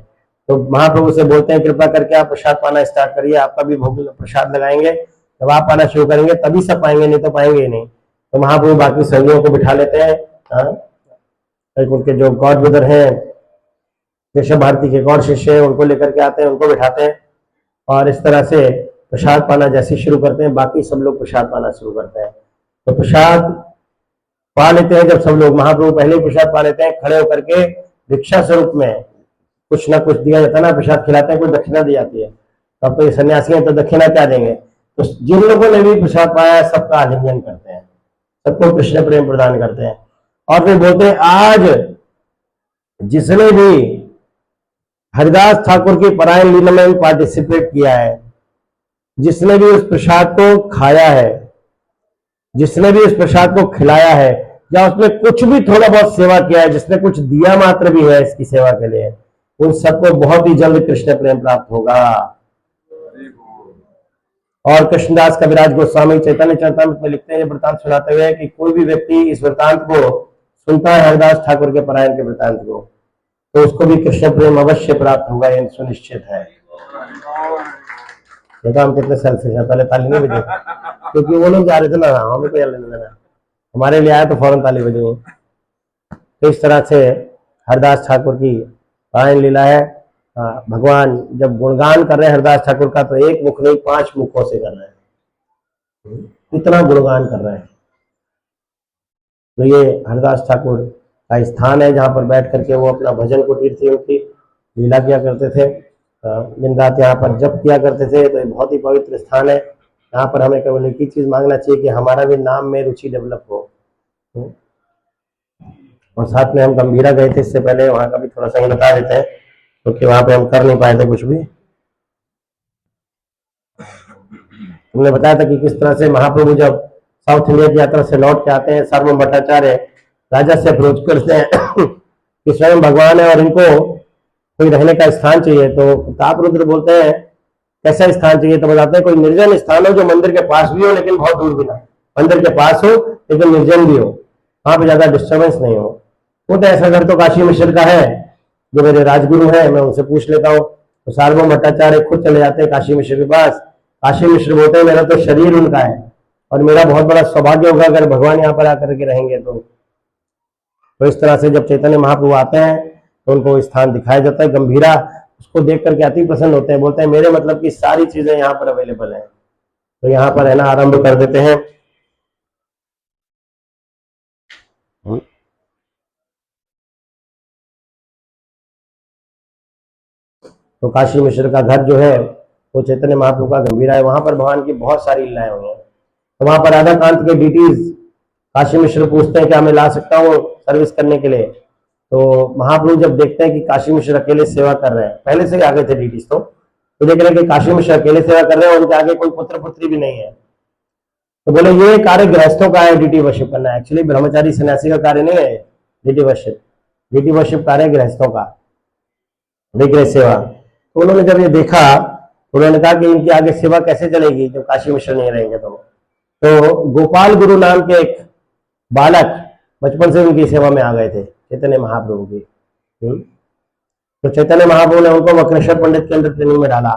तो महाप्रभु से बोलते हैं कृपा करके आप प्रसाद पाना स्टार्ट करिए, आपका भी भोग प्रसाद लगाएंगे, जब आप पाना शुरू करेंगे तभी सब पाएंगे, नहीं तो पाएंगे ही नहीं। तो महाप्रभु बाकी संगियों को बिठा लेते हैं, उनके जो गॉड ब्रदर हैं, केशव भारती के गौर शिष्य हैं, उनको लेकर के आते हैं, उनको बिठाते हैं, और इस तरह से प्रसाद पाना जैसे शुरू करते हैं, बाकी सब लोग प्रसाद पाना शुरू करते हैं। तो प्रसाद पा लेते हैं जब सब लोग, महाप्रभु पहले ही प्रसाद पा लेते हैं, खड़े होकर के भिक्षा स्वरूप में कुछ ना कुछ दिया जाता है ना, प्रसाद खिलाते हैं, कुछ दक्षिणा दी जाती है। अब तो ये सन्यासी हैं तो दक्षिणा क्या देंगे, तो जिन लोगों ने भी प्रसाद पाया सबका आलिंगन करते हैं, सबको कृष्ण प्रेम प्रदान करते हैं, और फिर बोलते हैं आज जिसने भी हरिदास ठाकुर की परायण लीला में पार्टिसिपेट किया है, जिसने भी उस प्रसाद को खाया है, जिसने भी उस प्रसाद को खिलाया है, या उसमें कुछ भी थोड़ा बहुत सेवा किया है, जिसने कुछ दिया मात्र भी है इसकी सेवा के लिए, उन सबको बहुत ही जल्द कृष्ण प्रेम प्राप्त होगा। और कृष्णदास कविराज गोस्वामी चैतन्य चरितामृत में लिखते हैं वृतांत सुनाते हुए कि कोई भी व्यक्ति इस वृतांत को सुनता है, हरिदास ठाकुर के परायण के वृतांत को, तो उसको भी कृष्ण प्रेम अवश्य प्राप्त होगा, ये सुनिश्चित है। देखा हम कितने सेल्फिश हैं, पहले ताली नहीं बजे क्योंकि वो लोग जा रहे थे ना, हमें कोई लेना देना, हमारे लिए आया तो फौरन ताली बजी। तो इस तरह से हरिदास ठाकुर की परायण लीला है। भगवान जब गुणगान कर रहे हैं हरिदास ठाकुर का, तो एक मुख नहीं 5 मुखों से कर रहे हैं, इतना गुणगान कर रहे हैं। तो ये हरिदास ठाकुर का स्थान है, जहाँ पर बैठ करके वो अपना भजन कुटीर थी, उनकी लीला किया करते थे, दिन रात यहाँ पर जप किया करते थे। तो ये बहुत ही पवित्र स्थान है, यहाँ पर हमें केवल एक ही चीज मांगना चाहिए कि हमारा भी नाम में रुचि डेवलप हो। और साथ में हम गंभीरा गए थे इससे पहले, वहां का भी थोड़ा सा बता देते हैं, क्योंकि वहां पे हम कर नहीं पाए थे कुछ भी। हमने बताया था कि किस तरह से महाप्रभु जब साउथ इंडिया की यात्रा से लौट के आते हैं, सार्वभौम भट्टाचार्य राजा से अप्रोच करते हैं कि स्वयं भगवान है और इनको कोई रहने का स्थान चाहिए। तो तापरुद्र बोलते हैं कैसा स्थान चाहिए, तो बताते हैं कोई निर्जन स्थान हो जो मंदिर के पास भी हो लेकिन बहुत दूर भी ना, मंदिर के पास हो लेकिन निर्जन भी हो, वहां पे ज्यादा डिस्टर्बेंस नहीं हो। वो तो ऐसा घर तो काशी मिश्र का है, जो मेरे राजगुरु हैं, मैं उनसे पूछ लेता हूँ। तो सार्वभौम भट्टाचार्य खुद चले जाते हैं काशी मिश्र के पास काशी मिश्र बोलते हैं मेरा तो शरीर उनका है और मेरा बहुत बड़ा सौभाग्य होगा अगर भगवान यहाँ पर आकर के रहेंगे तो इस तरह से जब चैतन्य महाप्रभु आते हैं तो उनको स्थान दिखाया जाता है। गंभीरा उसको देख करके अति प्रसन्न होते हैं, बोलते हैं मेरे मतलब की सारी चीजें यहाँ पर अवेलेबल है, तो यहाँ पर रहना आरंभ कर देते हैं। तो काशी मिश्र का घर जो है वो चैतन्य महाप्रभु का गंभीरा है, वहां पर भगवान की बहुत सारी लीलाएं हुई हैं। तो वहां पर राधा कांत के डीटीज काशी मिश्र पूछते हैं क्या मैं ला सकता हूँ सर्विस करने के लिए। तो महाप्रभु जब देखते हैं कि काशी मिश्र अकेले सेवा कर रहे हैं, पहले से ही आ गए थे डीटीज, तो देख रहे हैं कि काशी मिश्र अकेले सेवा कर रहे हैं, उनके आगे कोई पुत्र पुत्री भी नहीं है, तो बोले ये कार्य गृहस्थों का है डीटी वर्शिप करना, एक्चुअली ब्रह्मचारी सन्यासी का कार्य नहीं है डीटी वर्शिप। डीटी वर्शिप कार्य गृहस्थों का, विग्रह सेवा। तो उन्होंने जब ये देखा उन्होंने कहा कि इनकी आगे सेवा कैसे चलेगी जब काशी मिश्र नहीं रहेंगे। तो गोपाल गुरु नाम के एक बालक बचपन से उनकी सेवा में आ गए थे चैतन्य महाप्रभु की। तो चैतन्य महाप्रभु ने उनको वक्रेश्वर पंडित के अंदर ट्रेनिंग में डाला,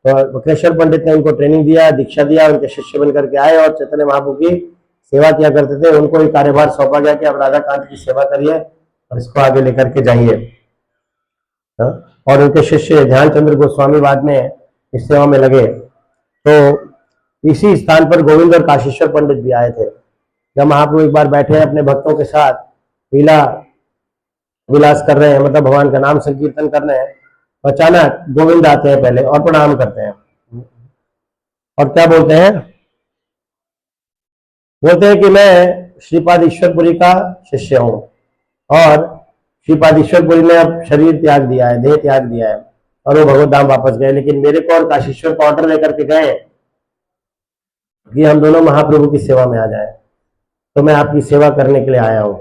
तो वक्रेश्वर पंडित ने उनको ट्रेनिंग दिया, दीक्षा दिया, उनके शिष्य बन करके आए और चैतन्य महाप्रभु की सेवा किया करते थे। उनको एक कार्यभार सौंपा गया कि आप राधा कांत की सेवा करिए और इसको आगे लेकर के जाइए। और उनके शिष्य ध्यानचंद्र गोस्वामी बाद में इस सेवा में लगे। तो इसी स्थान पर गोविंद और काशीश्वर पंडित भी आए थे। जब महाप्रभु एक बार बैठे हैं अपने भक्तों के साथ लीला विलास कर रहे हैं, मतलब भगवान का नाम संकीर्तन कर रहे हैं, अचानक गोविंद आते हैं पहले और प्रणाम करते हैं और क्या बोलते हैं, बोलते हैं कि मैं श्रीपाद ईश्वरपुरी का शिष्य हूं और श्रीपाद ईश्वरपुरी ने अब शरीर त्याग दिया है, देह त्याग दिया है और वो भगवत धाम वापस गए, लेकिन मेरे को और काशीश्वर को ऑर्डर लेकर के गए कि हम दोनों महाप्रभु की सेवा में आ जाए, तो मैं आपकी सेवा करने के लिए आया हूँ,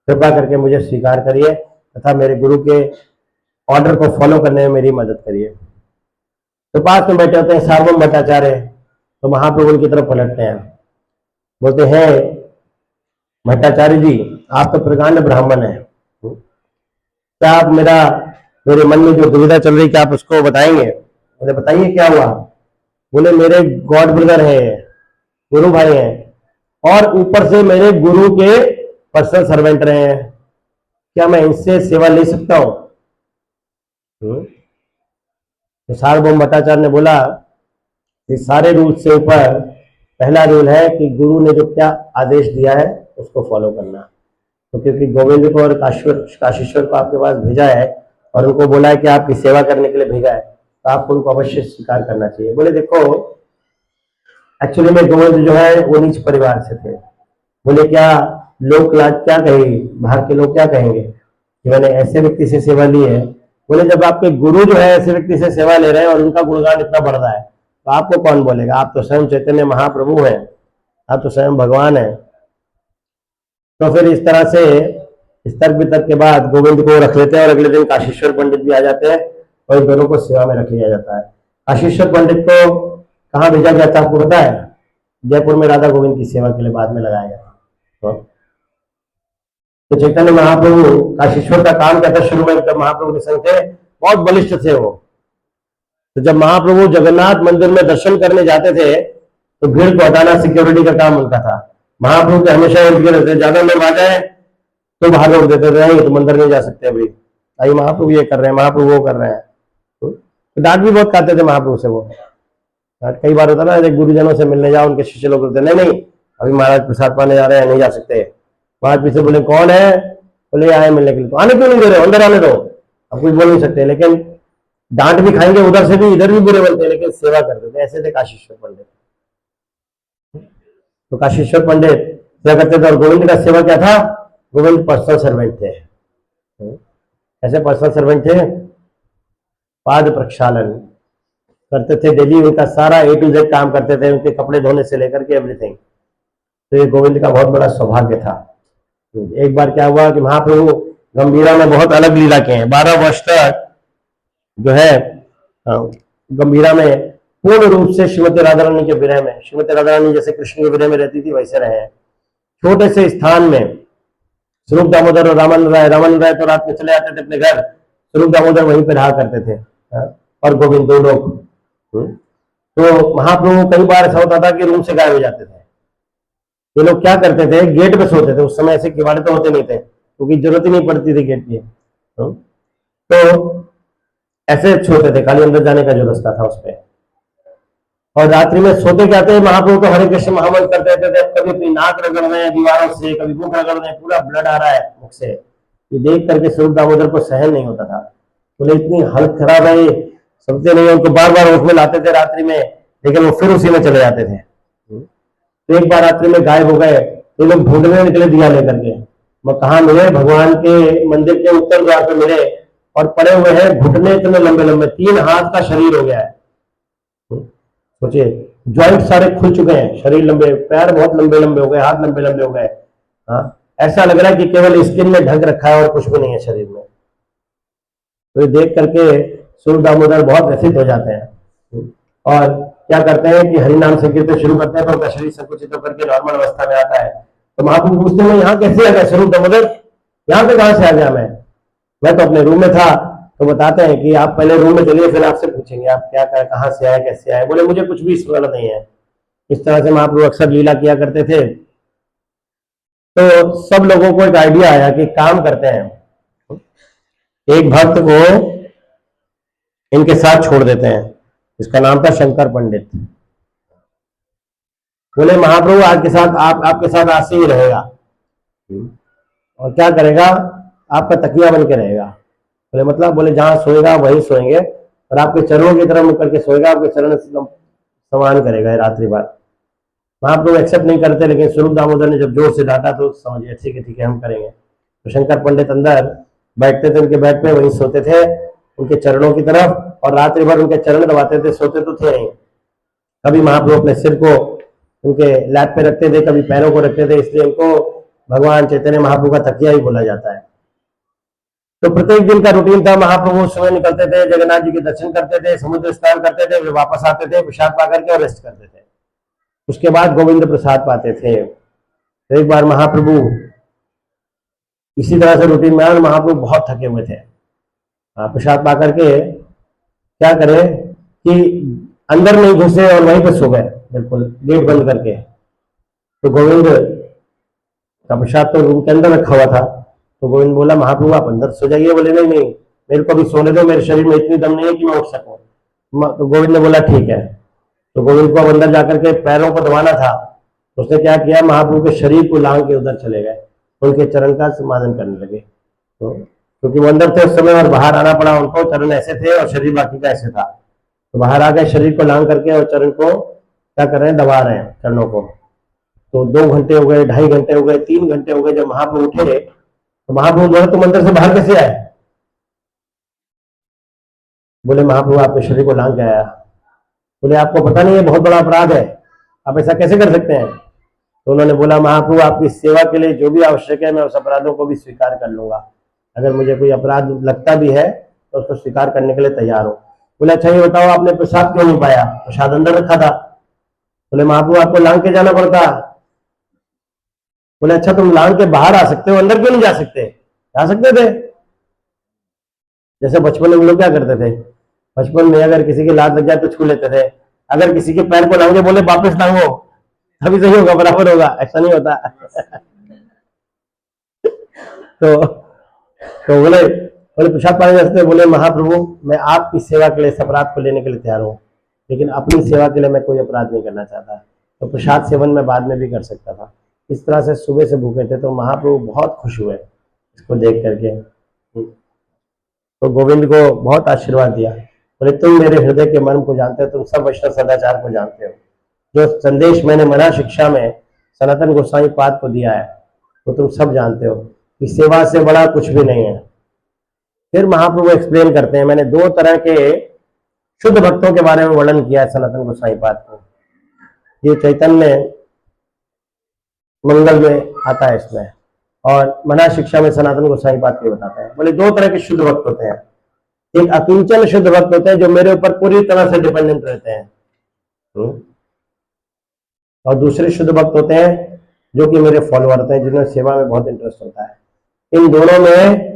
कृपा करके मुझे स्वीकार करिए तथा मेरे गुरु के ऑर्डर को फॉलो करने में मेरी मदद करिए। तो पास में बैठे होते हैं सार्वभौम भट्टाचार्य, तो महाप्रभु उनकी तरफ पलटते हैं, बोलते हैं भट्टाचार्य जी आप तो प्रकांड ब्राह्मण है, क्या आप मेरे मन में जो दुविधा चल रही क्या आप उसको बताएंगे। बोले बताइए क्या हुआ। बोले मेरे गॉड ब्रदर है, गुरु भाई हैं और ऊपर से मेरे गुरु के पर्सनल सर्वेंट रहे हैं, क्या मैं इनसे सेवा ले सकता हूं। तो सार्वभौम भट्टाचार्य ने बोला कि सारे रूल से ऊपर पहला रूल है कि गुरु ने जो क्या आदेश दिया है उसको फॉलो करना। तो क्योंकि गोविंद को और काशीश्वर को आपके पास भेजा है और उनको बोला है कि आपकी सेवा करने के लिए भेजा है, तो आपको उनको अवश्य स्वीकार करना चाहिए। बोले देखो एक्चुअली में गोविंद जो है वो नीच परिवार से थे। बोले क्या लोग क्या कहेंगे, बाहर के लोग क्या कहेंगे कि मैंने ऐसे व्यक्ति से सेवा ली है। बोले जब आपके गुरु जो है ऐसे व्यक्ति से सेवा ले रहे हैं और उनका गुणगान इतना बढ़ रहा है तो आपको कौन बोलेगा, आप तो स्वयं चैतन्य महाप्रभु हैं, आप तो स्वयं भगवान हैं। तो फिर इस तरह से इस तर्क वितर्क के बाद गोविंद को रख लेते हैं और अगले दिन काशीश्वर पंडित भी आ जाते हैं और इन दोनों को सेवा में रख लिया जाता है। काशीश्वर पंडित को कहाँ भेजा गया था आपको पता है, जयपुर में राधा गोविंद की सेवा के लिए बाद में लगाया गया। तो चैतन्य महाप्रभु काशीश्वर का काम क्या था, शुरू में जब महाप्रभु के संग थे बहुत बलिष्ठ थे वो, तो जब महाप्रभु जगन्नाथ मंदिर में दर्शन करने जाते थे तो भीड़ को हटाना सिक्योरिटी का काम उनका था। महाप्रभु के हमेशा उनके रहते, ज्यादा लोग आ जाए तो बाहर रोक देते थे, तो मंदिर नहीं जा सकते अभी, भाई महाप्रभु ये कर रहे हैं, महाप्रभु वो कर रहे हैं। तो डांट भी बहुत खाते थे महाप्रभु से वो। कई बार होता ना गुरुजनों से मिलने जाओ, उनके शिष्य लोग बोलते नहीं अभी महाराज प्रसाद पाने जा रहे हैं, नहीं जा सकते। महाराज पीछे बोले कौन है, बोले आए मिलने के लिए, तो आने क्यों नहीं दे रहे, अंदर आने दो। अब कुछ बोल नहीं सकते, लेकिन डांट भी खाएंगे उधर से भी, इधर भी बुरे बनते, लेकिन सेवा करते थे। ऐसे थे काशीश्वर पंडित। तो काशीश्वर पंडित क्या करते थे और गोविंद का सेवा क्या था, गोविंद पर्सनल सर्वेंट थे। ऐसे पर्सनल सर्वेंट थे, पाद प्रक्षालन करते थे, डेली उनका सारा A to Z काम करते थे, उनके कपड़े धोने से लेकर के एवरीथिंग। तो ये गोविंद का बहुत बड़ा सौभाग्य था। एक बार क्या हुआ कि महाप्रभु गंभीरा में बहुत अलग लीला के हैं, 12 वर्ष तक जो है गंभीरा में पूर्ण रूप से श्रीमती राधा रानी के विरह में, श्रीमती राधा रानी जैसे कृष्ण के विरह में रहती थी वैसे रहे हैं। छोटे से स्थान में स्वरूप दामोदर और रामानंद राय तो रात में चले आते थे अपने घर, स्वरूप दामोदर वहीं पर रहा करते थे और गोविंद दो लोग। तो महाप्रभु कई बार ऐसा होता था कि रूम से गायब हो जाते थे। ये लोग क्या करते थे, गेट पे सोते थे। उस समय ऐसे किवाड़े तो होते नहीं थे क्योंकि जरूरत ही नहीं पड़ती थी गेट की। तो ऐसे सोते थे, खाली अंदर जाने का जो रास्ता था उस पर। और रात्रि में सोते क्या थे, महाप्रभु तो हरे कृष्ण महामंत्र करते थे। कभी अपनी नाक रगड़ रहे हैं दीवारों से, कभी मुख रगड़ रहे हैं, पूरा ब्लड आ रहा है मुख से। ये देख करके स्वरूप दामोदर को सहन नहीं होता था। बोले इतनी हालत खराब है, समझते नहीं है। उनको बार बार होश में लाते थे रात्रि में, लेकिन वो फिर उसी में चले जाते थे। तो एक बार रात्रि में गायब हो गए, तो लोग ढूंढने निकले दिया लेकर के। वो कहाँ मिले, भगवान के मंदिर के उत्तर द्वार पे मिले, और पड़े हुए हैं घुटने इतने लंबे लंबे, 3 हाथ का शरीर हो गया है। सोचिए, ज्वाइंट सारे खुल चुके हैं, शरीर लंबे, पैर बहुत लंबे लंबे हो गए, हाथ लंबे लंबे हो गए। हाँ, ऐसा लग रहा है कि केवल स्किन में ढक रखा है और कुछ भी नहीं है शरीर में। तो ये देख करके सूर्य दामोदर बहुत व्यथित हो जाते हैं, और क्या करते हैं कि हरि नाम संकीर्तन शुरू करते हैं। तो उनका शरीर संकुचित होकर के नॉर्मल अवस्था में आता है। तो महाप्रभु पूछते हैं, यहाँ कैसे आ गया स्वरूप दामोदर, यहाँ पे कहाँ से आ गया मैं तो अपने रूम में था। तो बताते हैं कि आप पहले रूम में चलिए, फिर आपसे पूछेंगे आप क्या कहाँ से आए, कैसे आए। बोले मुझे कुछ भी स्मरण नहीं है। इस तरह से महाप्रभु अक्सर लीला किया करते थे। तो सब लोगों को एक आइडिया आया कि काम करते हैं, एक भक्त को इनके साथ छोड़ देते हैं। इसका नाम था शंकर पंडित। बोले महाप्रभु आज के साथ आपके साथ आज से ही रहेगा, और क्या करेगा, आपका तकिया बन के रहेगा। बोले मतलब, बोले जहां सोएगा वहीं सोएंगे, और आपके चरणों की तरफ मुख करके सोएगा, आपके चरण समान करेगा रात्रि भर। महाप्रभु एक्सेप्ट नहीं करते, लेकिन स्वरूप दामोदर ने जब जोर से डांटा तो समझिए ठीक है हम करेंगे। तो शंकर पंडित अंदर बैठते थे, उनके बेड पे वहीं सोते थे उनके चरणों की तरफ, और रात्रि भर उनके चरण दबाते थे। सोते तो थे नहीं। कभी महाप्रभु अपने सिर को उनके लैप पे रखते थे, कभी पैरों को रखते थे, इसलिए उनको भगवान चैतन्य महाप्रभु का तकिया ही बोला जाता है। तो प्रत्येक दिन का रूटीन था, महाप्रभु सुबह निकलते थे, जगन्नाथ जी के दर्शन करते थे, समुद्र स्नान करते थे, फिर वापस आते थे, प्रसाद पा करके और रेस्ट करते थे। उसके बाद गोविंद प्रसाद पाते थे। तो एक बार महाप्रभु इसी तरह से रूटीन में आए, महाप्रभु बहुत थके हुए थे। प्रसाद पा करके क्या करे कि अंदर नहीं घुसे और वहीं पर सो गए, बिल्कुल गेट बंद करके। तो गोविंद का प्रसाद तो रूम के अंदर रखा हुआ था। तो गोविंद बोला महाप्रभु आप अंदर सो जाइए। बोले नहीं, मेरे को भी सोने दो, मेरे शरीर में इतनी दम नहीं है कि मैं उठ सकूं। तो गोविंद ने बोला ठीक है। तो गोविंद को अब अंदर जाकर के पैरों को दबाना था। तो उसने क्या किया, महाप्रभु के शरीर को लांग के उधर चले गए, उनके चरण का समाधान करने लगे। तो क्योंकि वो अंदर थे उस समय और बाहर आना पड़ा उनको, चरण ऐसे थे और शरीर बाकी का ऐसे था। तो बाहर आ गए, शरीर को लांग करके, और चरण को क्या कर रहे हैं, दबा रहे हैं चरणों को। तो 2 घंटे हो गए, 2.5 घंटे हो गए, 3 घंटे हो गए। जब महाप्रभु उठे तो महाप्रभु बोले तुम अंदर से बाहर कैसे आए। बोले महाप्रभु आपके शरीर को लांग के आया। बोले आपको पता नहीं है बहुत बड़ा अपराध है, आप ऐसा कैसे कर सकते हैं। तो उन्होंने बोला महाप्रभु आपकी सेवा के लिए जो भी आवश्यक है मैं उस अपराधों को भी स्वीकार कर लूंगा। अगर मुझे कोई अपराध लगता भी है तो उसको स्वीकार करने के लिए तैयार हो। बोले अच्छा ये बताओ आपने प्रसाद क्यों नहीं पाया, प्रसाद अंदर रखा था। बोले महाप्रभु आपको लांग के जाना पड़ता। बोले अच्छा तुम लांग के बाहर आ सकते हो, अंदर क्यों नहीं जा सकते। जा सकते थे। जैसे बचपन में हम लोग क्या करते थे, बचपन में अगर किसी की लात लग जाए तो छू लेते थे। अगर किसी के पैर को लांगे बोले वापस लांगो तभी सही होगा, बराबर होगा, ऐसा नहीं होता। तो बोले प्रसाद पाने जाते, बोले महाप्रभु मैं आपकी सेवा के लिए इस अपराध को लेने के लिए तैयार हूँ, लेकिन अपनी सेवा के लिए मैं कोई अपराध नहीं करना चाहता। तो प्रसाद सेवन मैं बाद में भी कर सकता था। इस तरह से सुबह से भूखे थे। तो महाप्रभु बहुत खुश हुए इसको देख करके। तो गोविंद को बहुत आशीर्वाद दिया। बोले तुम मेरे हृदय के मर्म को जानते हो, तुम सब वैष्णव सदाचार को जानते हो। जो संदेश मैंने मना शिक्षा में सनातन गोसाई पाद को दिया है वो तुम सब जानते हो कि सेवा से बड़ा कुछ भी नहीं है। फिर महाप्रभु एक्सप्लेन करते हैं, मैंने 2 तरह के शुद्ध भक्तों के बारे में वर्णन किया है सनातन गोसाई पाद को। ये चैतन्य मंगल में आता है इसमें, और मना शिक्षा में सनातन गोसाई पाद को बताता है। बोले 2 तरह के शुद्ध भक्त होते हैं। एक अकिंचन शुद्ध भक्त होते हैं जो मेरे ऊपर पूरी तरह से डिपेंडेंट रहते हैं, और दूसरे शुद्ध भक्त होते हैं जो कि मेरे फॉलोअर होते हैं, जिन्हें सेवा में बहुत इंटरेस्ट होता है। इन दोनों में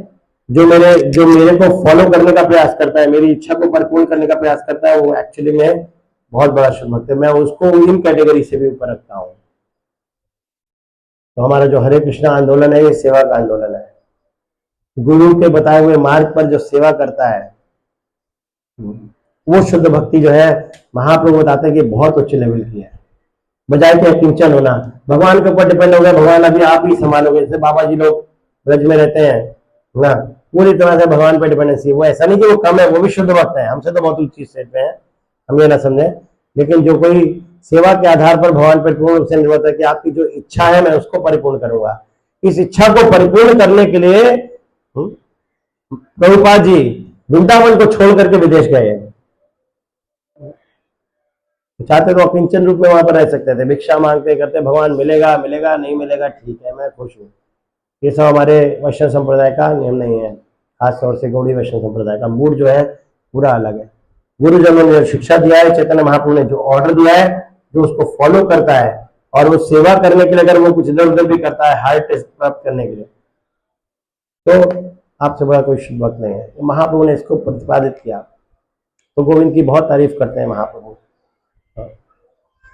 जो मेरे को फॉलो करने का प्रयास करता है, मेरी इच्छा को परिपूर्ण करने का प्रयास करता है, वो एक्चुअली में बहुत बड़ा शुद्ध भक्त है, मैं उसको इन कैटेगरी से भी ऊपर रखता हूँ। तो हमारा जो हरे कृष्णा आंदोलन है, ये सेवा का आंदोलन है। गुरु के बताए हुए मार्ग पर जो सेवा करता है, वो शुद्ध भक्ति जो है, महाप्रभु बताते हैं कि बहुत उच्च लेवल की है। बजाय के किंचन होना, भगवान के ऊपर डिपेंड हो गया, भगवान अभी आप ही संभालोगे। जैसे बाबा जी लोग ब्रज में रहते हैं ना, पूरी तरह से भगवान पर डिपेंडेंसी। वो ऐसा नहीं कि वो कम है, वो भी शुद्ध भक्त है, हमसे तो बहुत ऊंची स्टेट पे है, हम ये ना समझे। लेकिन जो कोई सेवा के आधार पर भगवान पर पूर्ण रूप से निर्भर है कि आपकी जो इच्छा है मैं उसको परिपूर्ण करूंगा, इस इच्छा को परिपूर्ण करने के लिए प्रभुपाद जी वृंदावन को छोड़ करके विदेश गए। चाहते तो अकिंचन रूप में वहां पर रह सकते थे, भिक्षा मांगते करते, भगवान मिलेगा मिलेगा, नहीं मिलेगा ठीक है मैं खुश हूँ। ये सब हमारे वैष्णव संप्रदाय का नियम नहीं है, खासतौर से गौड़ी वैष्णव संप्रदाय का मूड जो है पूरा अलग है। गुरुजनों ने जो शिक्षा दिया है, चैतन्य महाप्रभु ने जो ऑर्डर दिया है, जो उसको फॉलो करता है और वो सेवा करने के लिए अगर वो कुछ इधर उधर भी करता है हायर टेस्ट प्राप्त करने के लिए, तो आपसे बड़ा कोई शुद्ध भक्त नहीं है। तो महाप्रभु ने इसको प्रतिपादित किया, तो गोविंद की बहुत तारीफ करते हैं महाप्रभु।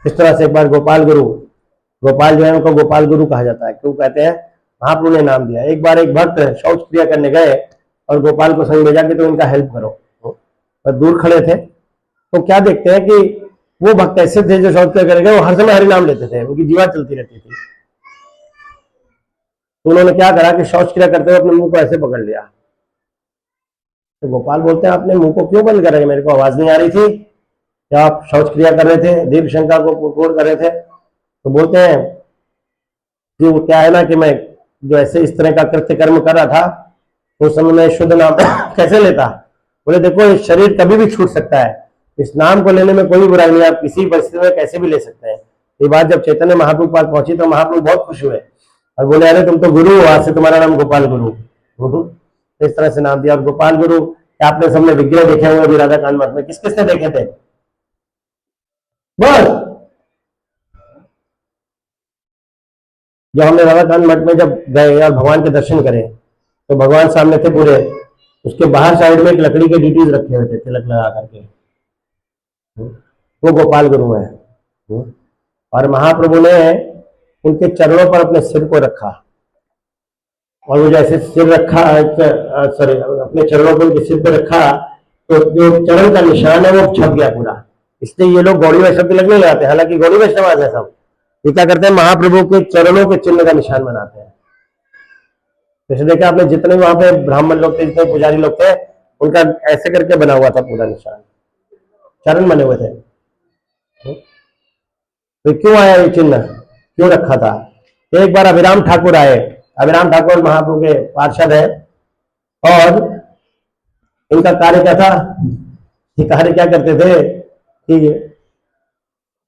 इस तरह से एक बार गोपाल गुरु, गोपाल जो है उनको गोपाल गुरु कहा जाता है, क्यों कहते हैं, महाप्रभु ने नाम दिया। एक बार एक भक्त शौच क्रिया करने गए और गोपाल को संग भेजा कि तो इनका हेल्प करो, और दूर खड़े थे। तो क्या देखते हैं कि वो भक्त ऐसे थे जो शौच क्रिया करने गए, वो हर समय हरि नाम लेते थे, उनकी जीवा चलती रहती थी। तो उन्होंने क्या करा कि शौच क्रिया करते हुए अपने मुंह को ऐसे पकड़ लिया। तो गोपाल बोलते हैं आपने मुंह को क्यों बंद करा, मेरे को आवाज नहीं आ रही थी, क्या आप शौच क्रिया कर रहे थे, दीप शंका को पूर्ण कर रहे थे। तो बोलते हैं कि वो क्या है ना कि मैं जो ऐसे इस तरह का कृत्य कर्म कर रहा था, तो उस समय मैं शुद्ध नाम कैसे लेता। बोले देखो इस शरीर कभी भी छूट सकता है, इस नाम को लेने में कोई बुराई नहीं, आप किसी परिस्थिति में कैसे भी ले सकते हैं। ये बात जब चैतन्य महाप्रभु पास पहुंची तो महाप्रभु बहुत खुश हुए और बोले अरे तुम तो गुरु हो, आज से तुम्हारा नाम गोपाल गुरु। इस तरह से नाम दिया। और गोपाल गुरु आपने सबने विग्रह देखे हुए अभी राधा कांड मठ में, किस किसने देखे थे बस। जब हमने राधा कांड मठ में जब गए और भगवान के दर्शन करें, तो भगवान सामने थे पूरे, उसके बाहर साइड में एक लकड़ी के डीटीज रखे हुए थे तिलक लगा करके, वो गोपाल गुरु है। और महाप्रभु ने उनके चरणों पर अपने सिर को रखा, और वो जैसे सिर रखा, सॉरी अपने चरणों पर उनके सिर पर रखा, तो जो चरण का निशान है वो छप गया पूरा। इसलिए ये लोग गौड़ी वैष्णव के लगने लगाते हैं, हालांकि गौड़ी वैष्णव है सब, ये क्या करते हैं महाप्रभु के चरणों के चिन्ह का निशान बनाते हैं। जैसे देखा आपने जितने वहां पे ब्राह्मण लोग थे, जितने पुजारी लोग थे, उनका ऐसे करके बना हुआ था पूरा निशान, चरण बने हुए थे। तो क्यों आया ये चिन्ह, क्यों रखा था। तो एक बार अभिराम ठाकुर आए, अभिराम ठाकुर महाप्रभु के पार्षद है, और इनका कार्य क्या था, ये कार्य क्या करते थे कि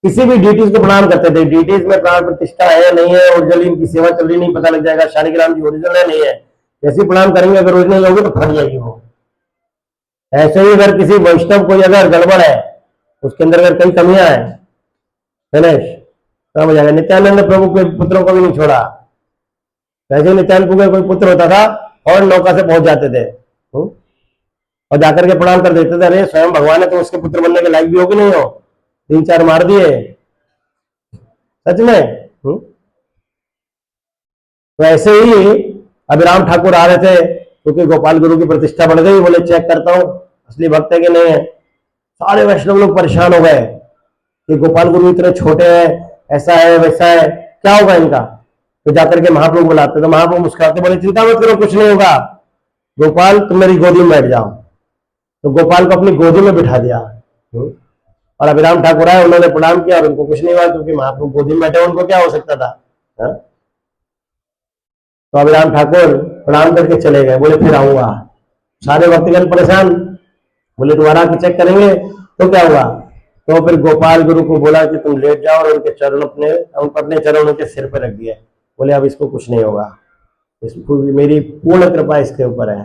किसी भी डीटीज को प्रणाम करते थे। डीटीज में प्राण प्रतिष्ठा है नहीं है, ओरिजिनल इनकी सेवा चल रही नहीं, पता लग जाएगा शालिग्राम जी ओरिजिनल है नहीं है। जैसे प्रणाम करेंगे अगर ओरिजिनल होगी तो फट जाएगी वो। ऐसे ही अगर किसी वैष्णव कोई अगर गड़बड़ है, उसके अंदर अगर कई कमियां हैं, गणेश समझ जाएगा। नित्यानंद प्रभु के पुत्रों को भी नहीं छोड़ा, वैसे नित्यानंद प्रभु का कोई पुत्र होता था और नौका से पहुंच जाते थे, और जाकर के प्रणाम कर देते थे, अरे स्वयं भगवान है तो उसके पुत्र बनने के लायक भी हो कि नहीं हो, 3-4 मार दिए सच में। तो ऐसे ही अभिराम ठाकुर आ रहे थे, क्योंकि गोपाल गुरु की प्रतिष्ठा बढ़ गई, बोले चेक करता हूं असली भक्त है कि नहीं है। सारे वैष्णव लोग परेशान हो गए कि गोपाल गुरु इतने छोटे हैं, ऐसा है वैसा है, क्या होगा इनका। तो जाकर के महाप्रभु बुलाते, तो महाप्रभु मुस्कुराते बोले चिंता मत करो कुछ नहीं होगा, गोपाल तुम मेरी गोदी में बैठ जाओ। तो गोपाल को अपनी गोदी में बिठा दिया, और अभिराम ठाकुर आए, उन्होंने प्रणाम किया और उनको कुछ नहीं हुआ, क्योंकि महाप्रभु गोदी में बैठे, उनको क्या हो सकता था। तो अभिराम ठाकुर प्रणाम करके चले गए, बोले फिर आऊंगा। सारे भक्तगण परेशान, बोले दोबारा आके चेक करेंगे, तो क्या हुआ। तो फिर गोपाल गुरु को बोला कि तुम लेट जाओ, और उनके चरण अपने चरण उनके सिर पर रख दिए। बोले अब इसको कुछ नहीं होगा, इसको मेरी पूर्ण कृपा इसके ऊपर है।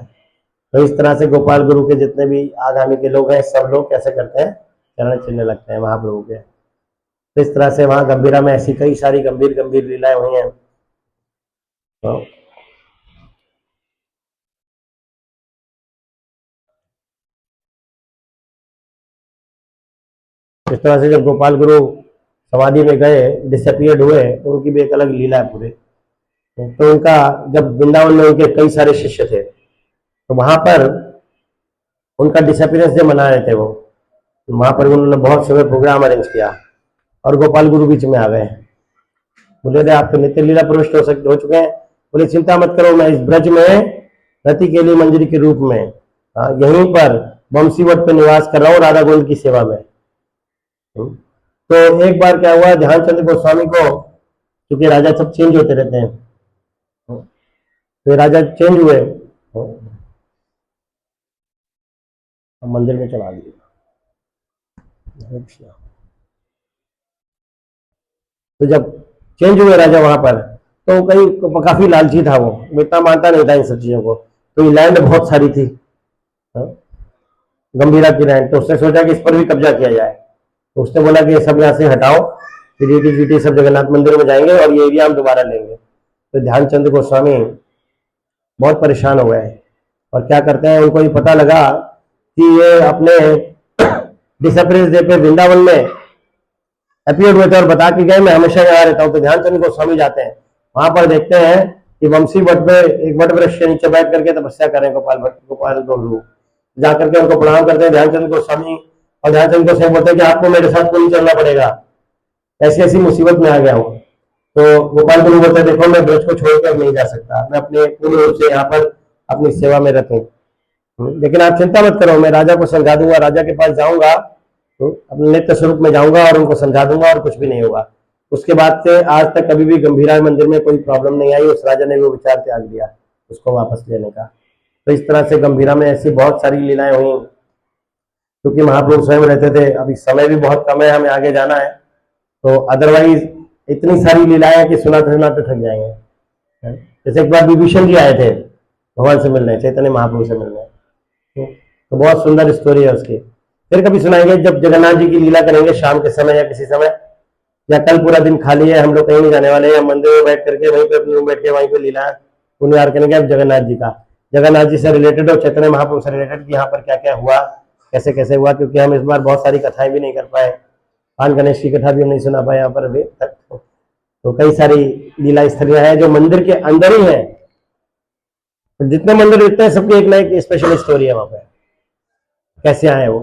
तो इस तरह से गोपाल गुरु के जितने भी आगामी के लोग हैं, सब लोग कैसे करते हैं, चरण चिन्ह लगते हैं महाप्रभु के। तो इस तरह से वहां गंभीरा में ऐसी कई सारी गंभीर गंभीर लीलाएं हुई हैं। तो इस तरह से जब गोपाल गुरु समाधि में गए, डिसअपियर्ड हुए, तो उनकी भी एक अलग लीला है पूरे। तो उनका जब वृंदावन में उनके कई सारे शिष्य थे, तो वहां पर उनका डिसअपियरेंस डे मना रहे थे वो, वहां पर उन्होंने बहुत समय प्रोग्राम अरेंज किया और गोपाल गुरु बीच में आ गए। बोले थे आप तो नित्य लीला प्रविष्ट हो चुके हैं। बोले चिंता मत करो, मैं इस ब्रज में रति के लिए मंजरी के रूप में यहीं पर वंशीवट पे निवास कर रहा हूँ, राधा गोविंद की सेवा में। तो एक बार क्या हुआ, ध्यानचंद गोस्वामी को, क्योंकि राजा सब चेंज होते रहते हैं, तो राजा चेंज हुए, मंदिर में चला दिए। तो जब चेंज हुए राजा वहां पर, तो कहीं काफी लालची था वो इतना मानता नहीं था इन सब चीजों को। तो ये लैंड बहुत सारी थी, गंभीरा की लैंड, तो उसने सोचा कि इस पर भी कब्जा किया जाए। तो उसने बोला कि ये सब यहाँ से हटाओ, वीटी सब जगन्नाथ मंदिर में जाएंगे और ये एरिया हम दोबारा लेंगे। तो ध्यानचंद गोस्वामी बहुत परेशान हो गए, और क्या करते हैं, उनको ये पता लगा कि ये अपने डिसअपियरेंस डे पे वृंदावन में अपीयर हुए थे और बता के गए मैं हमेशा यहाँ रहता हूँ। तो ध्यानचंद गोस्वामी जाते हैं, वहां पर देखते हैं कि वंशी वट पे एक वट वृक्ष के नीचे बैठ करके तपस्या करें गोपाल गुरु। जाकर के उनको प्रणाम करते हैं ध्यानचंद गोस्वामी, और ध्यानचंद गोस्वामी बोलते हैं कि आपको मेरे साथ नहीं चलना पड़ेगा, ऐसी ऐसी मुसीबत में आ गया हूँ। तो गोपाल गुरु बोलते हैं देखो मैं ब्रज को छोड़कर नहीं जा सकता, मैं अपने पूर्ण रूप से यहाँ पर अपनी सेवा में रहता हूँ, लेकिन आप चिंता मत करो, मैं राजा को समझा दूंगा, राजा के पास जाऊंगा, अपने नित्य स्वरूप में जाऊंगा और उनको समझा दूंगा और कुछ भी नहीं होगा। उसके बाद से आज तक कभी भी गंभीरा मंदिर में कोई प्रॉब्लम नहीं आई। उस राजा ने वो विचार त्याग दिया उसको वापस लेने का। तो इस तरह से गंभीरा में ऐसी बहुत सारी लीलाएं हुई, क्योंकि महाप्रभु स्वयं रहते थे। अभी समय भी बहुत कम है, हमें आगे जाना है, तो अदरवाइज इतनी सारी लीलाएं कि सुनाते सुनाते थक जाएंगे। जैसे एक बार विभीषण जी आए थे भगवान से मिलने, चैतन्य महाप्रभु से मिलने, तो बहुत सुंदर स्टोरी है उसकी, फिर कभी सुनाएंगे जब जगन्नाथ जी की लीला करेंगे शाम के समय या किसी समय, या कल पूरा दिन खाली है, हम लोग कहीं नहीं जाने वाले हैं, मंदिर में बैठ करके वहीं पे अपने रूम बैठ के वहीं पे लीला पुण्यवार करेंगे। अब जगन्नाथ जी का, जगन्नाथ जी से रिलेटेड और चैतन्य महाप्रभु से रिलेटेड कि यहाँ पर क्या क्या हुआ, कैसे कैसे हुआ, क्योंकि हम इस बार बहुत सारी कथाएं भी नहीं कर पाए, पान गणेश की कथा भी हम नहीं सुना पाए यहाँ पर अभी तक। तो कई सारी लीला स्थलियां हैं जो मंदिर के अंदर ही है, जितने मंदिर दिखते हैं सबकी एक ना एक स्पेशल स्टोरी है वहां पे, कैसे आए वो।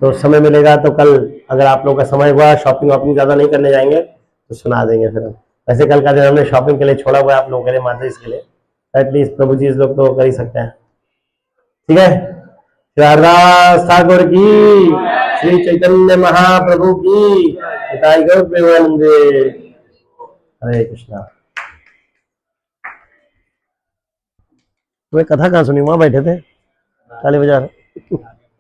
तो समय मिलेगा तो कल, अगर आप लोगों का समय हुआ, शॉपिंग वॉपिंग ज्यादा नहीं करने जाएंगे तो सुना देंगे फिर हम। वैसे कल का दिन हमने शॉपिंग के लिए छोड़ा हुआ है आप लोगों के लिए, माता जी के लिए, एटलीस्ट प्रभु जी लोग तो कर ही सकते हैं। ठीक है, राधा ठाकुर की, श्री चैतन्य महाप्रभु की, पिताई गौर प्रेमानंदे, हरे कृष्णा। तुम्हें कथा कहाँ सुनी, वहां बैठे थे ताली बजा रहे।